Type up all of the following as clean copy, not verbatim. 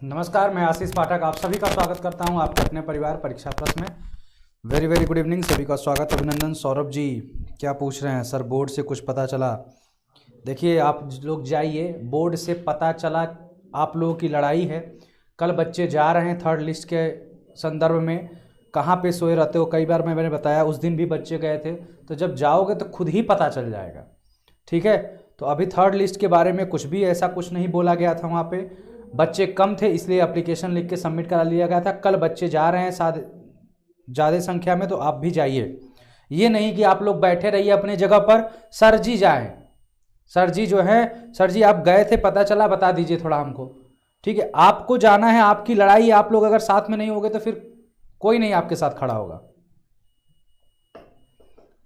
नमस्कार, मैं आशीष पाठक आप सभी का स्वागत करता हूं आपके अपने परिवार परीक्षा प्लस में। वेरी वेरी गुड इवनिंग, सभी का स्वागत, अभिनंदन। सौरभ जी क्या पूछ रहे हैं? सर बोर्ड से कुछ पता चला? देखिए आप लोग जाइए, बोर्ड से पता चला आप लोगों की लड़ाई है। कल बच्चे जा रहे हैं थर्ड लिस्ट के संदर्भ में, कहाँ पे सोए रहते हो, कई बार मैंने बताया, उस दिन भी बच्चे गए थे। तो जब जाओगे तो खुद ही पता चल जाएगा, ठीक है। तो अभी थर्ड लिस्ट के बारे में कुछ भी ऐसा कुछ नहीं बोला गया था, वहाँ पे बच्चे कम थे इसलिए एप्लीकेशन लिख के सबमिट करा लिया गया था। कल बच्चे जा रहे हैं ज़्यादा संख्या में, तो आप भी जाइए। ये नहीं कि आप लोग बैठे रहिए अपने जगह पर, सर जी जाएं, सर जी जो है, सर जी आप गए थे पता चला बता दीजिए थोड़ा हमको, ठीक है। आपको जाना है, आपकी लड़ाई, आप लोग अगर साथ में नहीं होगे तो फिर कोई नहीं आपके साथ खड़ा होगा।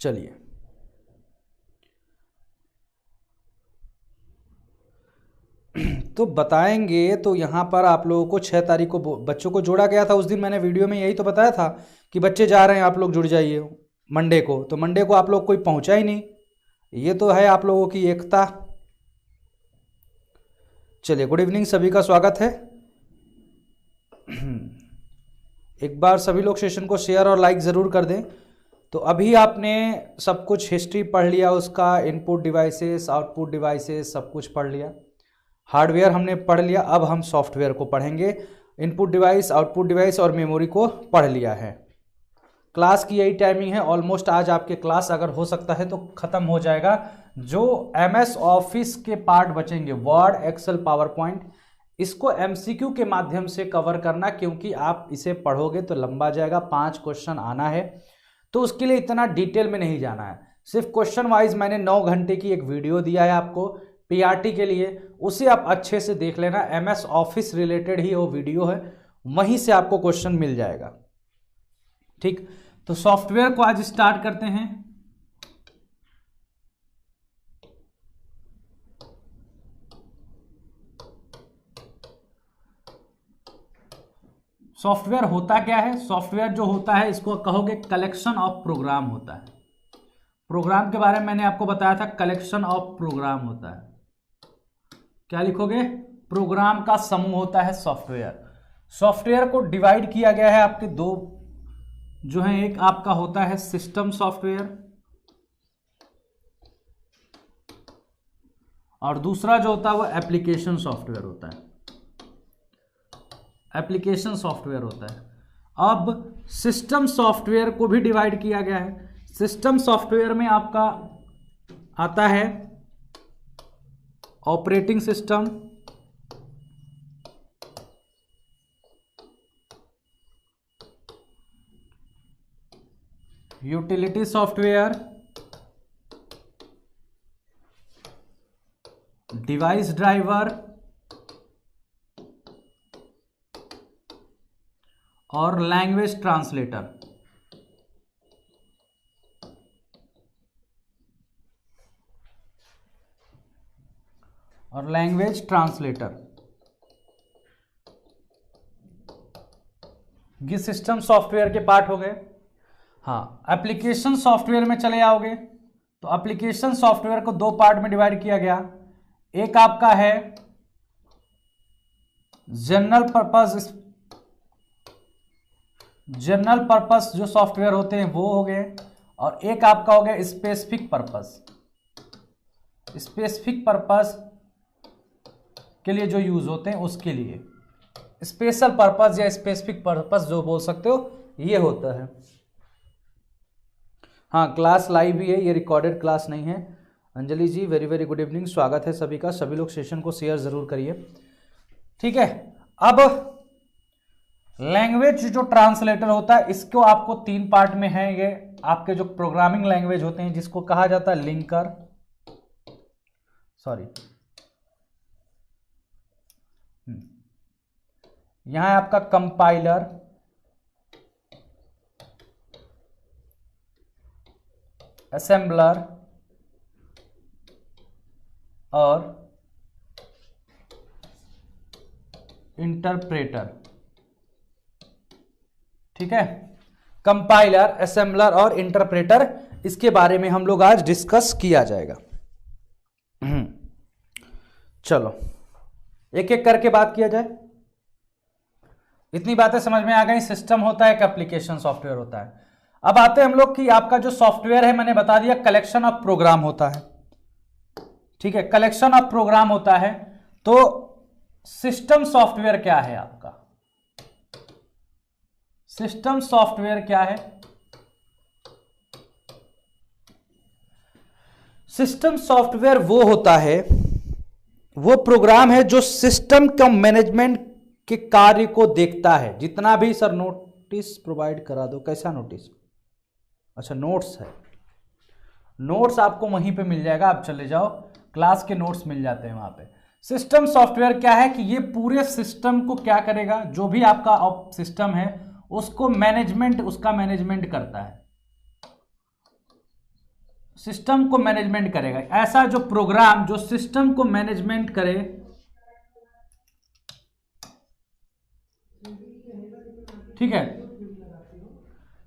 चलिए तो बताएंगे। तो यहाँ पर आप लोगों को 6 तारीख को बच्चों को जोड़ा गया था। उस दिन मैंने वीडियो में यही तो बताया था कि बच्चे जा रहे हैं, आप लोग जुड़ जाइए मंडे को। तो मंडे को आप लोग कोई पहुँचा ही नहीं, ये तो है आप लोगों की एकता। चलिए गुड इवनिंग, सभी का स्वागत है। एक बार सभी लोग सेशन को शेयर और लाइक ज़रूर कर दें। तो अभी आपने सब कुछ हिस्ट्री पढ़ लिया, उसका इनपुट डिवाइसेस आउटपुट डिवाइसेस सब कुछ पढ़ लिया। हार्डवेयर हमने पढ़ लिया, अब हम सॉफ्टवेयर को पढ़ेंगे। इनपुट डिवाइस, आउटपुट डिवाइस और मेमोरी को पढ़ लिया है। क्लास की यही टाइमिंग है। ऑलमोस्ट आज आपके क्लास अगर हो सकता है तो ख़त्म हो जाएगा। जो MS ऑफिस के पार्ट बचेंगे, वर्ड, एक्सेल, पावर पॉइंट, इसको MCQ के माध्यम से कवर करना, क्योंकि आप इसे पढ़ोगे तो लंबा जाएगा। 5 क्वेश्चन आना है, तो उसके लिए इतना डिटेल में नहीं जाना है। सिर्फ क्वेश्चन वाइज मैंने 9 घंटे की एक वीडियो दिया है आपको PRT के लिए, उसे आप अच्छे से देख लेना। MS ऑफिस रिलेटेड ही वो वीडियो है, वहीं से आपको क्वेश्चन मिल जाएगा, ठीक। तो सॉफ्टवेयर को आज स्टार्ट करते हैं। सॉफ्टवेयर होता क्या है? सॉफ्टवेयर जो होता है, इसको कहोगे कलेक्शन ऑफ प्रोग्राम होता है। प्रोग्राम के बारे में मैंने आपको बताया था, कलेक्शन ऑफ प्रोग्राम होता है। क्या लिखोगे? प्रोग्राम का समूह होता है सॉफ्टवेयर। सॉफ्टवेयर को डिवाइड किया गया है आपके दो जो है, एक आपका होता है सिस्टम सॉफ्टवेयर और दूसरा जो होता है वो एप्लीकेशन सॉफ्टवेयर होता है। एप्लीकेशन सॉफ्टवेयर होता है। अब सिस्टम सॉफ्टवेयर को भी डिवाइड किया गया है। सिस्टम सॉफ्टवेयर में आपका आता है operating system, utility software, device driver और लैंग्वेज ट्रांसलेटर। ये सिस्टम सॉफ्टवेयर के पार्ट हो गए। हाँ, एप्लीकेशन सॉफ्टवेयर में चले आओगे तो एप्लीकेशन सॉफ्टवेयर को 2 पार्ट में डिवाइड किया गया। एक आपका है जनरल पर्पस जो सॉफ्टवेयर होते हैं वो हो गए, और एक आपका हो गया स्पेसिफिक पर्पस के लिए जो यूज होते हैं उसके लिए। स्पेशल पर्पस या स्पेसिफिक पर्पस जो बोल सकते हो, ये होता है। हाँ, क्लास लाइव ही है, ये रिकॉर्डेड क्लास नहीं है। अंजलि जी वेरी वेरी गुड इवनिंग, स्वागत है सभी का। सभी लोग सेशन को शेयर जरूर करिए, ठीक है। अब लैंग्वेज जो ट्रांसलेटर होता है, इसको आपको 3 पार्ट में है। ये आपके जो प्रोग्रामिंग लैंग्वेज होते हैं, जिसको कहा जाता है लिंकर, यहां है आपका कंपाइलर, असेंबलर और इंटरप्रेटर, ठीक है। कंपाइलर, असेंबलर और इंटरप्रेटर, इसके बारे में हम लोग आज डिस्कस किया जाएगा। चलो एक एक करके बात किया जाए। इतनी बातें समझ में आ गई। सिस्टम होता है, एक एप्लीकेशन सॉफ्टवेयर होता है। अब आते हैं हम लोग कि आपका जो सॉफ्टवेयर है, मैंने बता दिया कलेक्शन ऑफ प्रोग्राम होता है, ठीक है, कलेक्शन ऑफ प्रोग्राम होता है। तो सिस्टम सॉफ्टवेयर क्या है आपका? सिस्टम सॉफ्टवेयर क्या है? सिस्टम सॉफ्टवेयर वो होता है, वो प्रोग्राम है जो सिस्टम का मैनेजमेंट के कार्य को देखता है। जितना भी सर नोटिस प्रोवाइड करा दो, कैसा नोटिस? अच्छा नोट्स है, नोट्स आपको वहीं पे मिल जाएगा, आप चले जाओ, क्लास के नोट्स मिल जाते हैं वहां पे। सिस्टम सॉफ्टवेयर क्या है कि ये पूरे सिस्टम को क्या करेगा, जो भी आपका सिस्टम है उसको मैनेजमेंट, उसका मैनेजमेंट करता है, सिस्टम को मैनेजमेंट करेगा। ऐसा जो प्रोग्राम जो सिस्टम को मैनेजमेंट करे, ठीक है,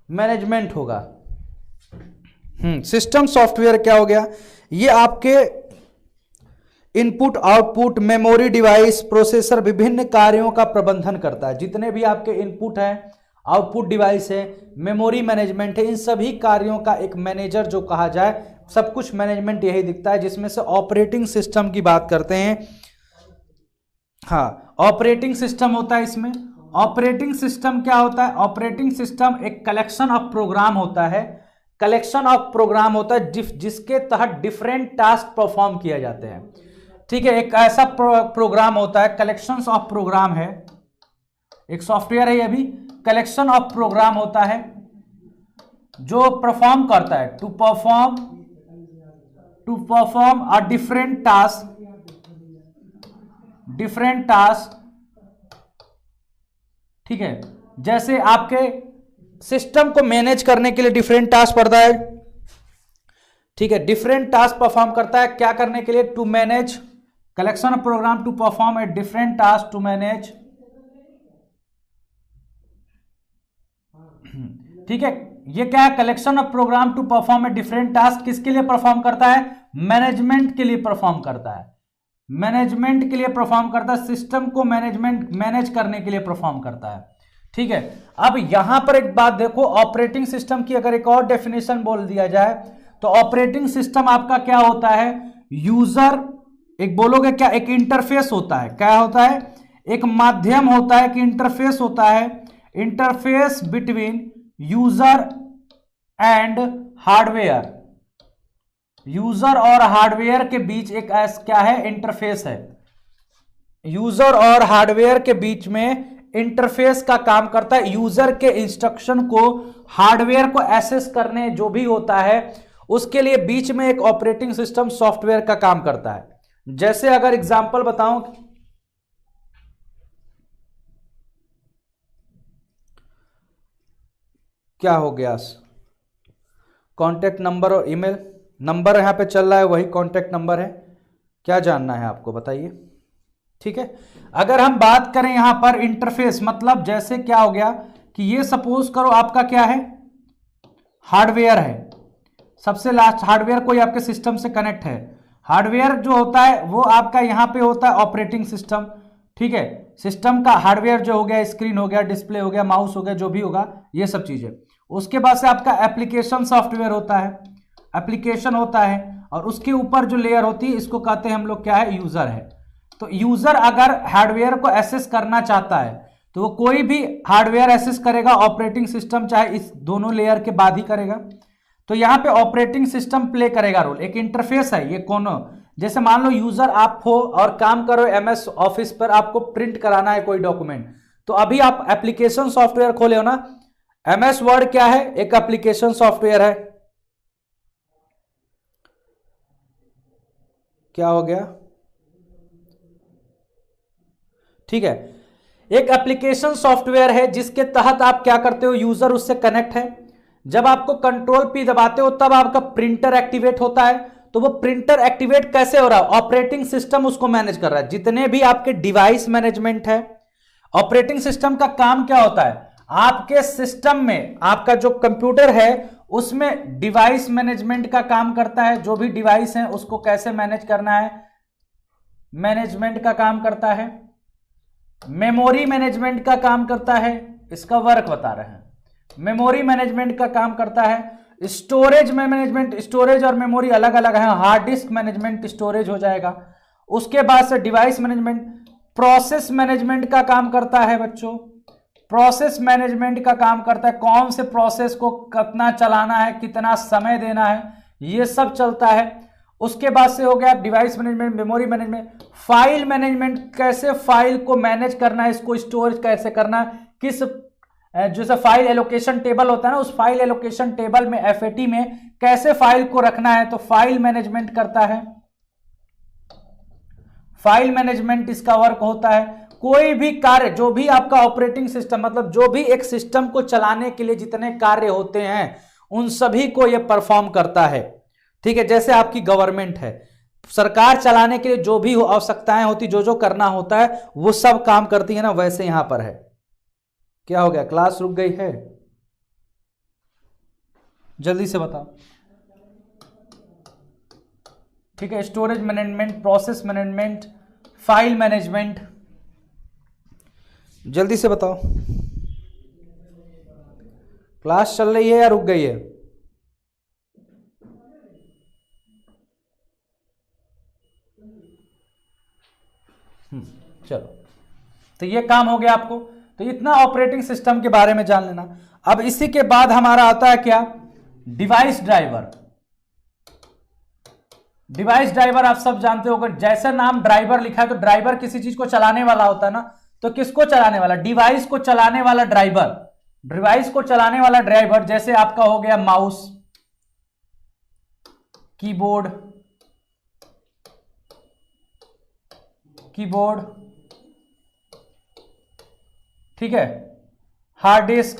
मैनेजमेंट होगा। सिस्टम सॉफ्टवेयर क्या हो गया? ये आपके input, output, memory, device, processor, विभिन्न कार्यों का प्रबंधन करता है। जितने भी आपके इनपुट है, आउटपुट डिवाइस है, मेमोरी मैनेजमेंट है, इन सभी कार्यों का एक मैनेजर जो कहा जाए, सब कुछ मैनेजमेंट यही दिखता है। जिसमें से ऑपरेटिंग सिस्टम की बात करते हैं, हाँ ऑपरेटिंग सिस्टम होता है इसमें। ऑपरेटिंग सिस्टम क्या होता है? ऑपरेटिंग सिस्टम एक कलेक्शन ऑफ प्रोग्राम होता है, कलेक्शन ऑफ प्रोग्राम होता है जिसके तहत डिफरेंट टास्क परफॉर्म किए जाते हैं, ठीक है। एक ऐसा प्रोग्राम होता है, कलेक्शन ऑफ प्रोग्राम है, एक सॉफ्टवेयर है ये भी, कलेक्शन ऑफ प्रोग्राम होता है जो परफॉर्म करता है, to perform a different task, ठीक है। जैसे आपके सिस्टम को मैनेज करने के लिए डिफरेंट टास्क पड़ता है, ठीक है, डिफरेंट टास्क परफॉर्म करता है, क्या करने के लिए? To manage, collection of program to perform a different task to manage, ठीक है। ये क्या है? Collection of program to perform a different task, किसके लिए परफॉर्म करता है? मैनेजमेंट के लिए परफॉर्म करता है, मैनेजमेंट के लिए परफॉर्म करता है, सिस्टम को मैनेज करने के लिए परफॉर्म करता है, ठीक है। अब यहां पर एक बात देखो, ऑपरेटिंग सिस्टम की अगर एक और डेफिनेशन बोल दिया जाए तो ऑपरेटिंग सिस्टम आपका क्या होता है? यूजर, एक बोलोगे क्या? एक इंटरफेस होता है, क्या होता है? एक माध्यम होता है, कि इंटरफेस होता है, interface between user and hardware, user और हार्डवेयर के बीच एक क्या है? इंटरफेस है। यूजर और हार्डवेयर के बीच में इंटरफेस का काम करता है, यूजर के इंस्ट्रक्शन को हार्डवेयर को एक्सेस करने जो भी होता है उसके लिए बीच में एक ऑपरेटिंग सिस्टम सॉफ्टवेयर का काम करता है। जैसे अगर एग्जांपल बताऊं, क्या हो गया? कॉन्टेक्ट नंबर और ईमेल नंबर यहां पे चल रहा है, वही कॉन्टेक्ट नंबर है, क्या जानना है आपको बताइए, ठीक है। अगर हम बात करें यहां पर इंटरफेस, मतलब जैसे क्या हो गया कि ये सपोज करो आपका क्या है? हार्डवेयर है, सबसे लास्ट हार्डवेयर कोई आपके सिस्टम से कनेक्ट है। हार्डवेयर जो होता है वो आपका यहां पे होता है ऑपरेटिंग सिस्टम, ठीक है। सिस्टम का हार्डवेयर जो हो गया, स्क्रीन हो गया, डिस्प्ले हो गया, माउस हो गया, जो भी होगा ये सब चीजें। उसके बाद से आपका एप्लीकेशन सॉफ्टवेयर होता है, एप्लीकेशन होता है, और उसके ऊपर जो लेयर होती है इसको कहते हैं हम लोग क्या है? यूजर है। तो यूजर अगर हार्डवेयर को एक्सेस करना चाहता है तो वो कोई भी हार्डवेयर एक्सेस करेगा, ऑपरेटिंग सिस्टम चाहे इस दोनों लेयर के बाद ही करेगा। तो यहां पे ऑपरेटिंग सिस्टम प्ले करेगा रोल, एक इंटरफेस है ये कोनो। जैसे मान लो यूजर आप हो और काम करो MS ऑफिस पर, आपको प्रिंट कराना है कोई डॉक्यूमेंट, तो अभी आप एप्लीकेशन सॉफ्टवेयर खोले हो ना, MS वर्ड क्या है? एक एप्लीकेशन सॉफ्टवेयर है। क्या हो गया? ठीक है, एक एप्लीकेशन सॉफ्टवेयर है जिसके तहत आप क्या करते हो? यूजर उससे कनेक्ट है, जब आपको कंट्रोल P दबाते हो तब आपका प्रिंटर एक्टिवेट होता है। तो वो प्रिंटर एक्टिवेट कैसे हो रहा है? ऑपरेटिंग सिस्टम उसको मैनेज कर रहा है। जितने भी आपके डिवाइस मैनेजमेंट है, ऑपरेटिंग सिस्टम का काम क्या होता है? आपके सिस्टम में आपका जो कंप्यूटर है उसमें डिवाइस मैनेजमेंट का काम करता है। जो भी डिवाइस है उसको कैसे मैनेज करना है, मैनेजमेंट का काम करता है। मेमोरी मैनेजमेंट का काम करता है, इसका वर्क बता रहे हैं। मेमोरी मैनेजमेंट का काम करता है। स्टोरेज मैनेजमेंट, स्टोरेज और मेमोरी अलग अलग है। हार्ड डिस्क मैनेजमेंट स्टोरेज हो जाएगा। उसके बाद से डिवाइस मैनेजमेंट, प्रोसेस मैनेजमेंट का काम करता है बच्चों। प्रोसेस मैनेजमेंट का काम करता है, कौन से प्रोसेस को कितना चलाना है, कितना समय देना है, ये सब चलता है। उसके बाद से हो गया device management, memory management. File management, कैसे फाइल को मैनेज करना है, इसको स्टोरेज कैसे करना है, किस जैसे फाइल एलोकेशन टेबल होता है ना, उस फाइल एलोकेशन टेबल में FAT में कैसे फाइल को रखना है, तो फाइल मैनेजमेंट करता है। फाइल मैनेजमेंट इसका वर्क होता है। कोई भी कार्य, जो भी आपका ऑपरेटिंग सिस्टम, मतलब जो भी एक सिस्टम को चलाने के लिए जितने कार्य होते हैं उन सभी को यह परफॉर्म करता है। ठीक है, जैसे आपकी गवर्नमेंट है, सरकार चलाने के लिए जो भी आवश्यकताएं होती, जो जो करना होता है वो सब काम करती है ना, वैसे यहां पर है। क्या हो गया, क्लास रुक गई है? जल्दी से बताओ। ठीक है, storage management, process management, file management, जल्दी से बताओ। क्लास चल रही है या रुक गई है? चलो, तो ये काम हो गया आपको। तो इतना ऑपरेटिंग सिस्टम के बारे में जान लेना। अब इसी के बाद हमारा आता है क्या, डिवाइस ड्राइवर। डिवाइस ड्राइवर आप सब जानते हो, जैसे नाम ड्राइवर लिखा है तो ड्राइवर किसी चीज को चलाने वाला होता है ना, तो किसको चलाने वाला, डिवाइस को चलाने वाला ड्राइवर। डिवाइस को चलाने वाला ड्राइवर जैसे आपका हो गया माउस, कीबोर्ड, ठीक है, हार्ड डिस्क,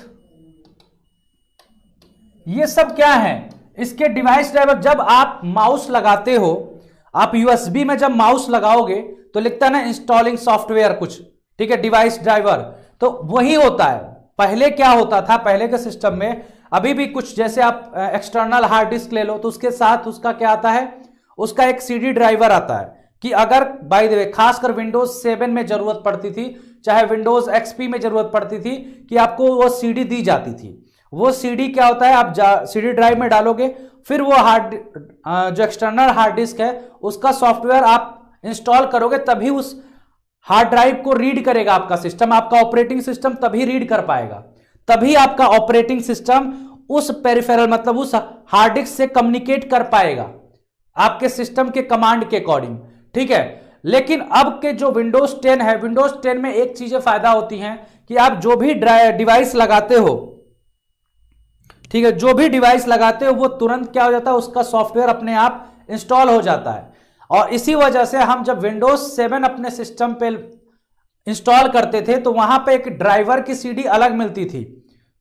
ये सब क्या है इसके डिवाइस ड्राइवर। जब आप माउस लगाते हो, आप USB में जब माउस लगाओगे तो लिखता है ना इंस्टॉलिंग सॉफ्टवेयर कुछ, ठीक है, डिवाइस ड्राइवर, तो वही होता है। पहले क्या होता था, पहले के सिस्टम में, अभी भी कुछ, जैसे आप एक्सटर्नल हार्ड डिस्क ले लो तो उसके साथ उसका क्या आता है, उसका एक CD ड्राइवर आता है कि अगर बाय द वे खासकर विंडोज 7 में जरूरत पड़ती थी, चाहे विंडोज XP में जरूरत पड़ती थी कि आपको वो CD दी जाती थी। वो CD क्या होता है, आप CD ड्राइव में डालोगे, फिर वो जो एक्सटर्नल हार्ड डिस्क है उसका सॉफ्टवेयर आप इंस्टॉल करोगे, तभी उस हार्ड ड्राइव को रीड करेगा आपका सिस्टम, आपका ऑपरेटिंग सिस्टम तभी रीड कर पाएगा। तभी आपका ऑपरेटिंग सिस्टम उस पेरिफेरल, मतलब उस हार्ड डिस्क से कम्युनिकेट कर पाएगा आपके सिस्टम के कमांड के अकॉर्डिंग। ठीक है, लेकिन अब के जो विंडोज 10 है, विंडोज 10 में एक चीजें फायदा होती हैं कि आप जो भी डिवाइस लगाते हो, ठीक है, जो भी डिवाइस लगाते हो वो तुरंत क्या हो जाता है, उसका सॉफ्टवेयर अपने आप इंस्टॉल हो जाता है। और इसी वजह से हम जब विंडोज 7 अपने सिस्टम पे इंस्टॉल करते थे तो वहां पे एक ड्राइवर की CD अलग मिलती थी।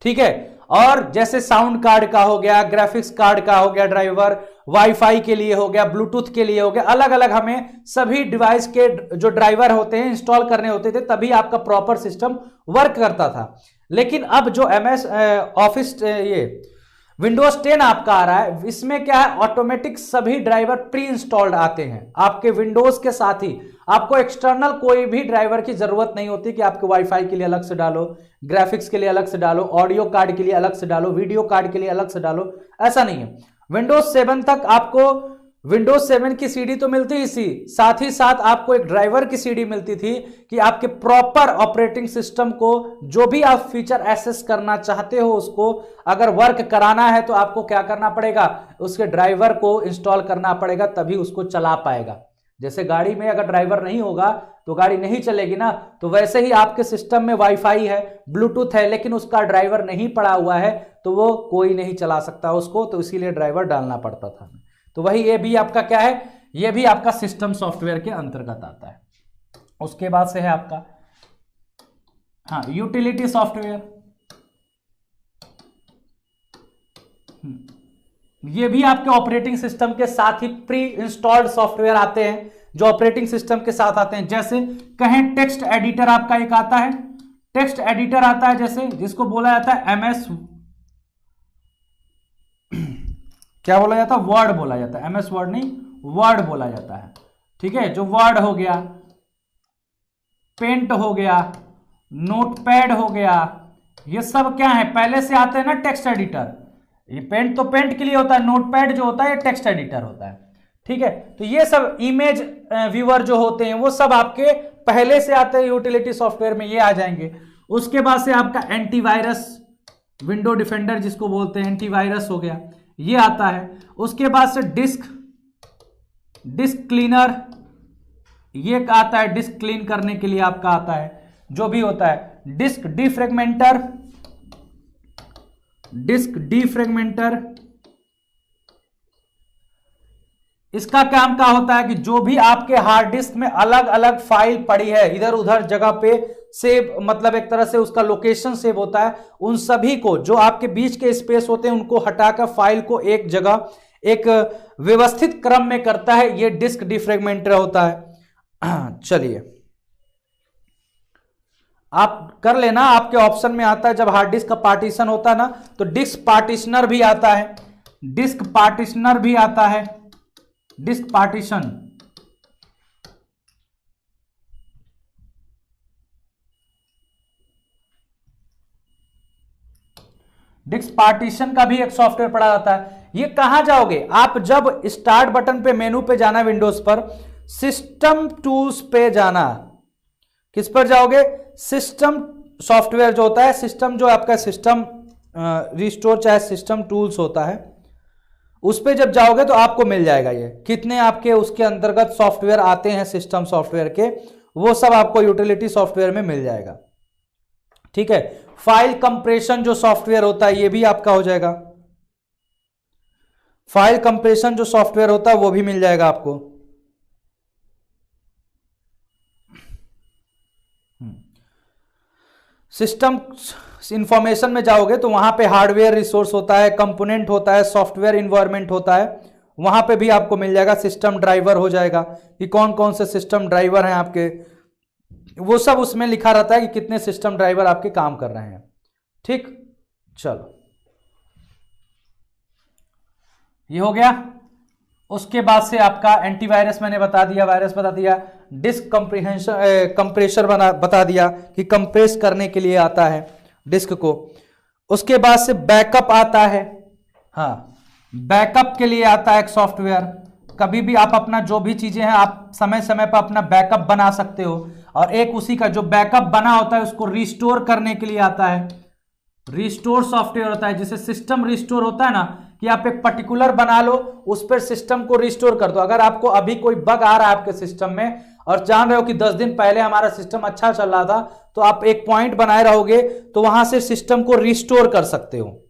ठीक है, और जैसे साउंड कार्ड का हो गया, ग्राफिक्स कार्ड का हो गया ड्राइवर, वाईफाई के लिए हो गया, ब्लूटूथ के लिए हो गया, अलग अलग हमें सभी डिवाइस के जो ड्राइवर होते हैं इंस्टॉल करने होते थे, तभी आपका प्रॉपर सिस्टम वर्क करता था। लेकिन अब जो MS ऑफिस, ये विंडोज 10 आपका आ रहा है, इसमें क्या है, ऑटोमेटिक सभी ड्राइवर प्री इंस्टॉल्ड आते हैं आपके विंडोज के साथ ही। आपको एक्सटर्नल कोई भी ड्राइवर की जरूरत नहीं होती कि आपके वाईफाई के लिए अलग से डालो, ग्राफिक्स के लिए अलग से डालो, ऑडियो कार्ड के लिए अलग से डालो, वीडियो कार्ड के लिए अलग से डालो, ऐसा नहीं है। विंडोज 7 तक आपको विंडोज 7 की CD तो मिलती ही थी, साथ ही साथ आपको एक ड्राइवर की CD मिलती थी कि आपके प्रॉपर ऑपरेटिंग सिस्टम को जो भी आप फीचर एक्सेस करना चाहते हो उसको अगर वर्क कराना है तो आपको क्या करना पड़ेगा, उसके ड्राइवर को इंस्टॉल करना पड़ेगा, तभी उसको चला पाएगा। जैसे गाड़ी में अगर ड्राइवर नहीं होगा तो गाड़ी नहीं चलेगी ना, तो वैसे ही आपके सिस्टम में वाईफाई है, ब्लूटूथ है, लेकिन उसका ड्राइवर नहीं पड़ा हुआ है तो वो कोई नहीं चला सकता उसको, तो इसीलिए ड्राइवर डालना पड़ता था। तो वही ये भी आपका क्या है, ये भी आपका सिस्टम सॉफ्टवेयर के अंतर्गत आता है। उसके बाद से है आपका हाँ यूटिलिटी सॉफ्टवेयर, ये भी आपके ऑपरेटिंग सिस्टम के साथ ही प्री इंस्टॉल्ड सॉफ्टवेयर आते हैं जो ऑपरेटिंग सिस्टम के साथ आते हैं। जैसे कहें टेक्स्ट एडिटर आपका एक आता है, टेक्स्ट एडिटर आता है, जैसे जिसको बोला जाता है MS, क्या बोला जाता है, वर्ड बोला जाता है, MS वर्ड नहीं, वर्ड बोला जाता है। ठीक है, जो वर्ड हो गया, पेंट हो गया, नोटपैड हो गया, ये सब क्या है, पहले से आते हैं ना टेक्स्ट एडिटर। ये पेंट तो पेंट के लिए होता है, नोटपैड जो होता है ये टेक्स्ट एडिटर होता है। ठीक है, तो ये सब इमेज व्यूअर जो होते हैं वो सब आपके पहले से आते हैं यूटिलिटी सॉफ्टवेयर में, ये आ जाएंगे। उसके बाद से आपका एंटीवायरस, विंडो डिफेंडर जिसको बोलते हैं, एंटीवायरस हो गया, ये आता है। उसके बाद से डिस्क क्लीनर, ये आता है, डिस्क क्लीन करने के लिए आपका आता है, जो भी होता है। डिस्क डिफ्रेगमेंटर, इसका काम क्या होता है कि जो भी आपके हार्ड डिस्क में अलग अलग फाइल पड़ी है, इधर उधर जगह पे सेव, मतलब एक तरह से उसका लोकेशन सेव होता है, उन सभी को, जो आपके बीच के स्पेस होते हैं उनको हटाकर फाइल को एक जगह एक व्यवस्थित क्रम में करता है, ये डिस्क डिफ्रेगमेंटर होता है। चलिए आप कर लेना, आपके ऑप्शन में आता है जब हार्ड डिस्क का पार्टीशन होता है ना, तो डिस्क पार्टीशनर भी आता है, डिस्क पार्टीशनर भी आता है, डिस्क पार्टीशन। डिस्क पार्टीशन का भी एक सॉफ्टवेयर पड़ा जाता है। ये कहां जाओगे आप, जब स्टार्ट बटन पे मेनू पे जाना विंडोज पर, सिस्टम टूल्स पे जाना, किस पर जाओगे, सिस्टम सॉफ्टवेयर जो होता है, सिस्टम जो आपका सिस्टम रिस्टोर चाहे सिस्टम टूल्स होता है, उस पे जब जाओगे तो आपको मिल जाएगा ये कितने आपके उसके अंतर्गत सॉफ्टवेयर आते हैं सिस्टम सॉफ्टवेयर के, वो सब आपको यूटिलिटी सॉफ्टवेयर में मिल जाएगा। ठीक है, फाइल कंप्रेशन जो सॉफ्टवेयर होता है ये भी आपका हो जाएगा, फाइल कंप्रेशन जो सॉफ्टवेयर होता है वो भी मिल जाएगा आपको। सिस्टम इंफॉर्मेशन में जाओगे तो वहां पे हार्डवेयर रिसोर्स होता है, कंपोनेंट होता है, सॉफ्टवेयर इन्वायरमेंट होता है, वहां पे भी आपको मिल जाएगा। सिस्टम ड्राइवर हो जाएगा कि कौन कौन से सिस्टम ड्राइवर हैं आपके, वो सब उसमें लिखा रहता है कि कितने सिस्टम ड्राइवर आपके काम कर रहे हैं। ठीक, चलो ये हो गया। उसके बाद से आपका एंटीवायरस मैंने बता दिया, वायरस बता दिया, डिस्क कंप्रेशर बता दिया कि कंप्रेस करने के लिए आता है डिस्क को। उसके बाद से बैकअप आता है, हाँ बैकअप के लिए आता है एक सॉफ्टवेयर। कभी भी आप अपना जो भी चीजें हैं आप समय समय पर अपना बैकअप बना सकते हो, और एक उसी का जो बैकअप बना होता है उसको रिस्टोर करने के लिए आता है, रिस्टोर सॉफ्टवेयर होता है। जैसे सिस्टम रिस्टोर होता है ना, कि आप एक पर्टिकुलर बना लो, उस पर सिस्टम को रिस्टोर कर दो। अगर आपको अभी कोई बग आ रहा है आपके सिस्टम में और जान रहे हो कि 10 दिन पहले हमारा सिस्टम अच्छा चल रहा था, तो आप एक पॉइंट बनाए रहोगे तो वहां से सिस्टम को रिस्टोर कर सकते हो,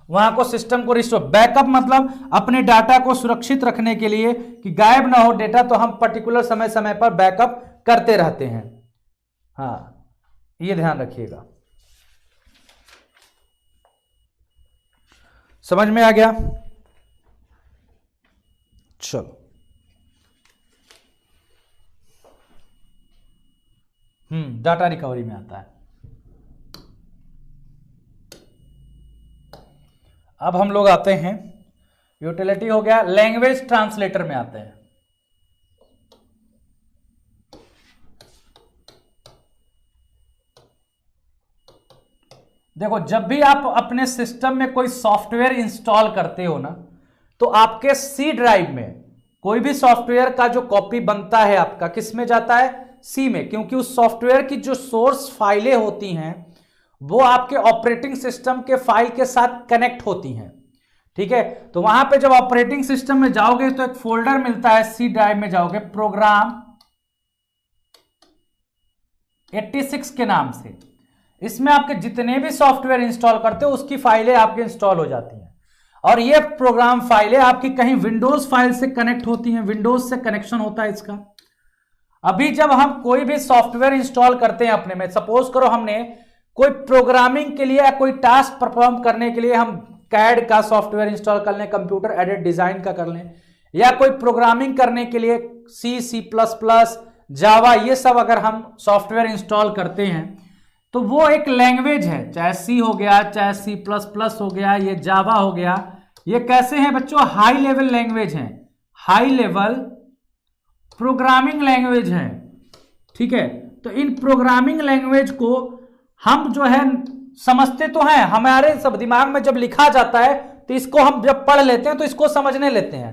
वहां को सिस्टम को रिस्टोर। बैकअप मतलब अपने डाटा को सुरक्षित रखने के लिए कि गायब ना हो डेटा, तो हम पर्टिकुलर समय समय पर बैकअप करते रहते हैं। हाँ ये ध्यान रखिएगा, समझ में आ गया। चलो डाटा रिकवरी में आता है। अब हम लोग आते हैं, यूटिलिटी हो गया, लैंग्वेज ट्रांसलेटर में आते हैं। देखो जब भी आप अपने सिस्टम में कोई सॉफ्टवेयर इंस्टॉल करते हो ना, तो आपके सी ड्राइव में कोई भी सॉफ्टवेयर का जो कॉपी बनता है आपका किस में जाता है, सी में, क्योंकि उस सॉफ्टवेयर की जो सोर्स फाइलें होती हैं वो आपके ऑपरेटिंग सिस्टम के फाइल के साथ कनेक्ट होती हैं। ठीक है, तो वहां पे जब ऑपरेटिंग सिस्टम में जाओगे तो एक फोल्डर मिलता है, सी ड्राइव में जाओगे, प्रोग्राम 86 के नाम से, इसमें आपके जितने भी सॉफ्टवेयर इंस्टॉल करते हो उसकी फाइलें आपके इंस्टॉल हो जाती हैं। और ये प्रोग्राम फाइलें आपकी कहीं विंडोज फाइल से कनेक्ट होती हैं, विंडोज से कनेक्शन होता है इसका। अभी जब हम कोई भी सॉफ्टवेयर इंस्टॉल करते हैं अपने में, सपोज करो हमने कोई प्रोग्रामिंग के लिए या कोई टास्क परफॉर्म करने के लिए हम कैड का सॉफ्टवेयर इंस्टॉल कर लें, कंप्यूटर एडेड डिजाइन का कर लें, या कोई प्रोग्रामिंग करने के लिए C++, जावा, ये सब अगर हम सॉफ्टवेयर इंस्टॉल करते हैं तो वो एक लैंग्वेज है, चाहे सी हो गया, चाहे C++ हो गया, ये जावा हो गया, ये कैसे हैं बच्चों, हाई लेवल लैंग्वेज हैं, हाई लेवल प्रोग्रामिंग लैंग्वेज है। ठीक है, तो इन प्रोग्रामिंग लैंग्वेज को हम जो है समझते तो हैं, हमारे सब दिमाग में जब लिखा जाता है तो इसको हम जब पढ़ लेते हैं तो इसको समझने लेते हैं,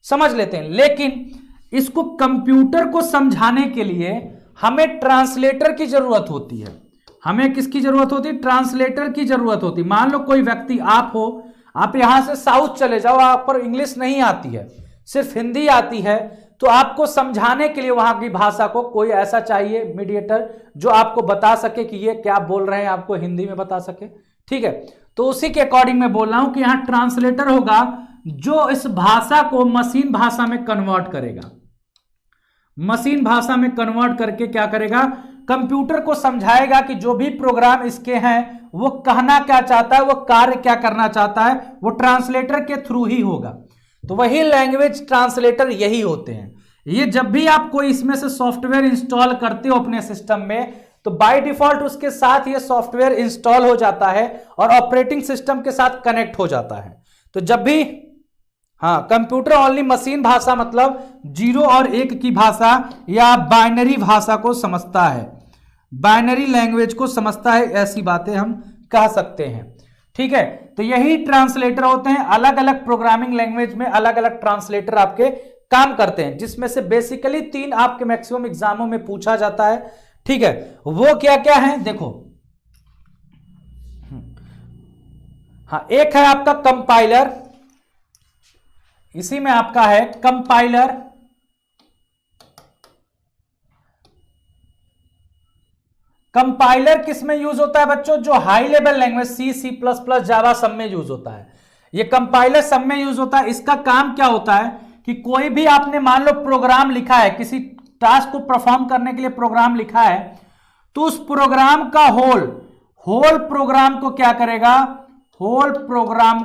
समझ लेते हैं, लेकिन इसको कंप्यूटर को समझाने के लिए हमें ट्रांसलेटर की जरूरत होती है। हमें किसकी जरूरत होती है? ट्रांसलेटर की जरूरत होती है। मान लो कोई व्यक्ति, आप हो, आप यहां से साउथ चले जाओ, आप पर इंग्लिश नहीं आती है, सिर्फ हिंदी आती है, तो आपको समझाने के लिए वहां की भाषा को कोई ऐसा चाहिए मीडिएटर जो आपको बता सके कि ये क्या बोल रहे हैं, आपको हिंदी में बता सके। ठीक है, तो उसी के अकॉर्डिंग मैं बोल रहा हूं कि यहां ट्रांसलेटर होगा जो इस भाषा को मशीन भाषा में कन्वर्ट करेगा। मशीन भाषा में कन्वर्ट करके क्या करेगा? कंप्यूटर को समझाएगा कि जो भी प्रोग्राम इसके हैं वो कहना क्या चाहता है, वो कार्य क्या करना चाहता है, वो ट्रांसलेटर के थ्रू ही होगा। तो वही लैंग्वेज ट्रांसलेटर यही होते हैं। ये जब भी आप कोई इसमें से सॉफ्टवेयर इंस्टॉल करते हो अपने सिस्टम में, तो बाय डिफॉल्ट उसके साथ ये सॉफ्टवेयर इंस्टॉल हो जाता है और ऑपरेटिंग सिस्टम के साथ कनेक्ट हो जाता है। तो जब भी कंप्यूटर ओनली मशीन भाषा मतलब 0 और 1 की भाषा या बाइनरी भाषा को समझता है, बाइनरी लैंग्वेज को समझता है, ऐसी बातें हम कह सकते हैं। ठीक है, तो यही ट्रांसलेटर होते हैं। अलग अलग प्रोग्रामिंग लैंग्वेज में अलग अलग ट्रांसलेटर आपके काम करते हैं, जिसमें से बेसिकली 3 आपके मैक्सिमम एग्जामों में पूछा जाता है। ठीक है, वो क्या क्या है देखो। एक है आपका कंपाइलर, इसी में आपका है कंपाइलर। कंपाइलर किस में यूज होता है बच्चों? जो हाई लेवल लैंग्वेज C++, जावा सब में यूज होता है। ये कंपाइलर सब में यूज होता है। इसका काम क्या होता है कि कोई भी आपने मान लो प्रोग्राम लिखा है, किसी टास्क को परफॉर्म करने के लिए प्रोग्राम लिखा है, तो उस प्रोग्राम का होल प्रोग्राम को क्या करेगा? होल प्रोग्राम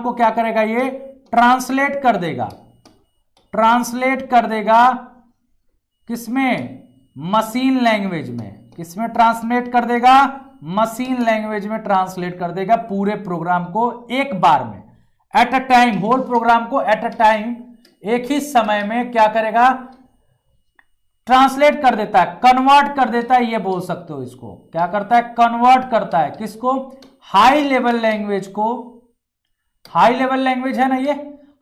को क्या करेगा? ये ट्रांसलेट कर देगा किसमें? मशीन लैंग्वेज में। किसमें ट्रांसलेट कर देगा? मशीन लैंग्वेज में ट्रांसलेट कर देगा पूरे प्रोग्राम को एक बार में, at a time. Whole program को एट अ टाइम, एक ही समय में क्या करेगा? ट्रांसलेट कर देता है, कन्वर्ट कर देता है, ये बोल सकते हो। इसको क्या करता है? कन्वर्ट करता है। किसको? हाई लेवल लैंग्वेज को। हाई लेवल लैंग्वेज है ना ये,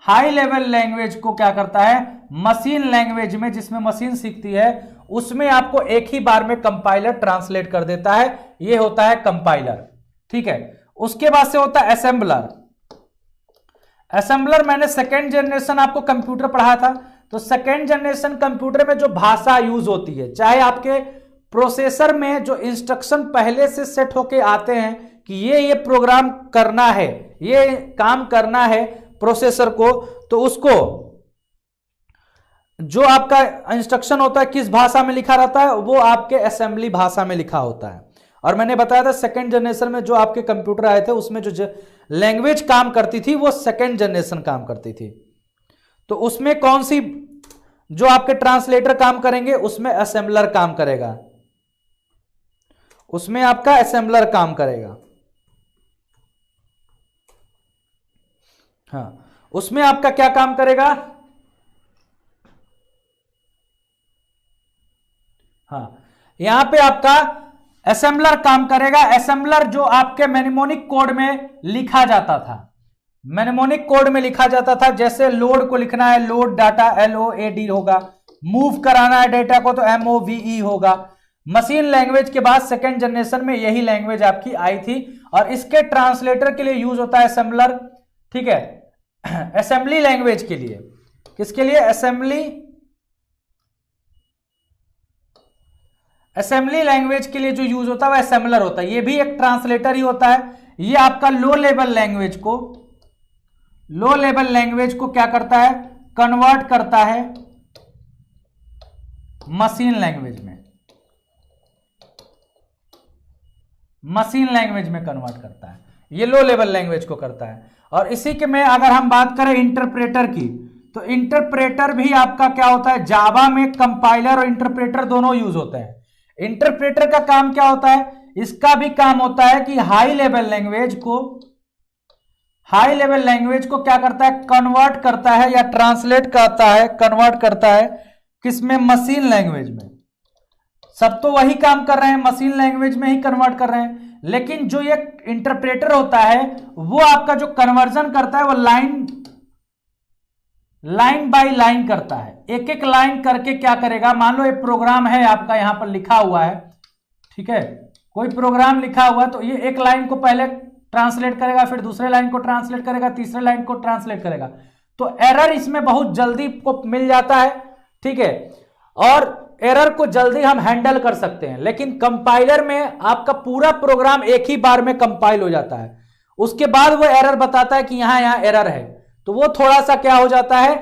हाई लेवल लैंग्वेज को क्या करता है? मशीन लैंग्वेज में, जिसमें मशीन सीखती है, उसमें आपको एक ही बार में कंपाइलर ट्रांसलेट कर देता है। ये होता है कंपाइलर। ठीक है, उसके बाद से होता है असेंबलर। असेंबलर मैंने सेकेंड जनरेशन आपको कंप्यूटर पढ़ाया था, तो सेकेंड जनरेशन कंप्यूटर में जो भाषा यूज होती है, चाहे आपके प्रोसेसर में जो इंस्ट्रक्शन पहले से सेट होके आते हैं कि ये प्रोग्राम करना है, ये काम करना है प्रोसेसर को, तो उसको जो आपका इंस्ट्रक्शन होता है किस भाषा में लिखा रहता है? वो आपके असेंबली भाषा में लिखा होता है। और मैंने बताया था सेकेंड जनरेशन में जो आपके कंप्यूटर आए थे उसमें जो लैंग्वेज काम करती थी वो सेकेंड जनरेशन काम करती थी। तो उसमें कौन सी जो आपके ट्रांसलेटर काम करेंगे? उसमें असेंबलर काम करेगा, उसमें आपका असेंबलर काम करेगा। उसमें आपका क्या काम करेगा? यहां पे आपका असेंबलर काम करेगा। असेंबलर जो आपके मेनेमोनिक कोड में लिखा जाता था, मेनेमोनिक कोड में लिखा जाता था, जैसे लोड को लिखना है, लोड डाटा LOAD होगा, मूव कराना है डेटा को तो MOVE होगा। मशीन लैंग्वेज के बाद सेकेंड जनरेशन में यही लैंग्वेज आपकी आई थी, और इसके ट्रांसलेटर के लिए यूज होता है असेंबलर। ठीक है, असेंबली लैंग्वेज के लिए, किसके लिए? असेंबली लैंग्वेज के लिए जो यूज होता है वह असेंबलर होता है। ये भी एक ट्रांसलेटर ही होता है। ये आपका लो लेवल लैंग्वेज को क्या करता है? कन्वर्ट करता है मशीन लैंग्वेज में, मशीन लैंग्वेज में कन्वर्ट करता है। ये लो लेवल लैंग्वेज को करता है। और इसी के में अगर हम बात करें इंटरप्रेटर की, तो इंटरप्रेटर भी आपका क्या होता है? जावा में कंपाइलर और इंटरप्रेटर दोनों यूज होते हैं। इंटरप्रेटर का काम क्या होता है? इसका भी काम होता है कि हाई लेवल लैंग्वेज को क्या करता है? कन्वर्ट करता है या ट्रांसलेट करता है, कन्वर्ट करता है किसमें? मशीन लैंग्वेज में। सब तो वही काम कर रहे हैं, मशीन लैंग्वेज में ही कन्वर्ट कर रहे हैं, लेकिन जो ये इंटरप्रेटर होता है वो आपका जो कन्वर्जन करता है वो लाइन बाय लाइन करता है, एक एक लाइन करके क्या करेगा। मान लो एक प्रोग्राम है आपका यहां पर लिखा हुआ है, ठीक है, कोई प्रोग्राम लिखा हुआ है, तो ये एक लाइन को पहले ट्रांसलेट करेगा, फिर दूसरे लाइन को ट्रांसलेट करेगा, तीसरे लाइन को ट्रांसलेट करेगा। तो एरर इसमें बहुत जल्दी को मिल जाता है, ठीक है, और एरर को जल्दी हम हैंडल कर सकते हैं। लेकिन कंपाइलर में आपका पूरा प्रोग्राम एक ही बार में कंपाइल हो जाता है, उसके बाद वो एरर बताता है कि यहां एरर है, तो वो थोड़ा सा क्या हो जाता है,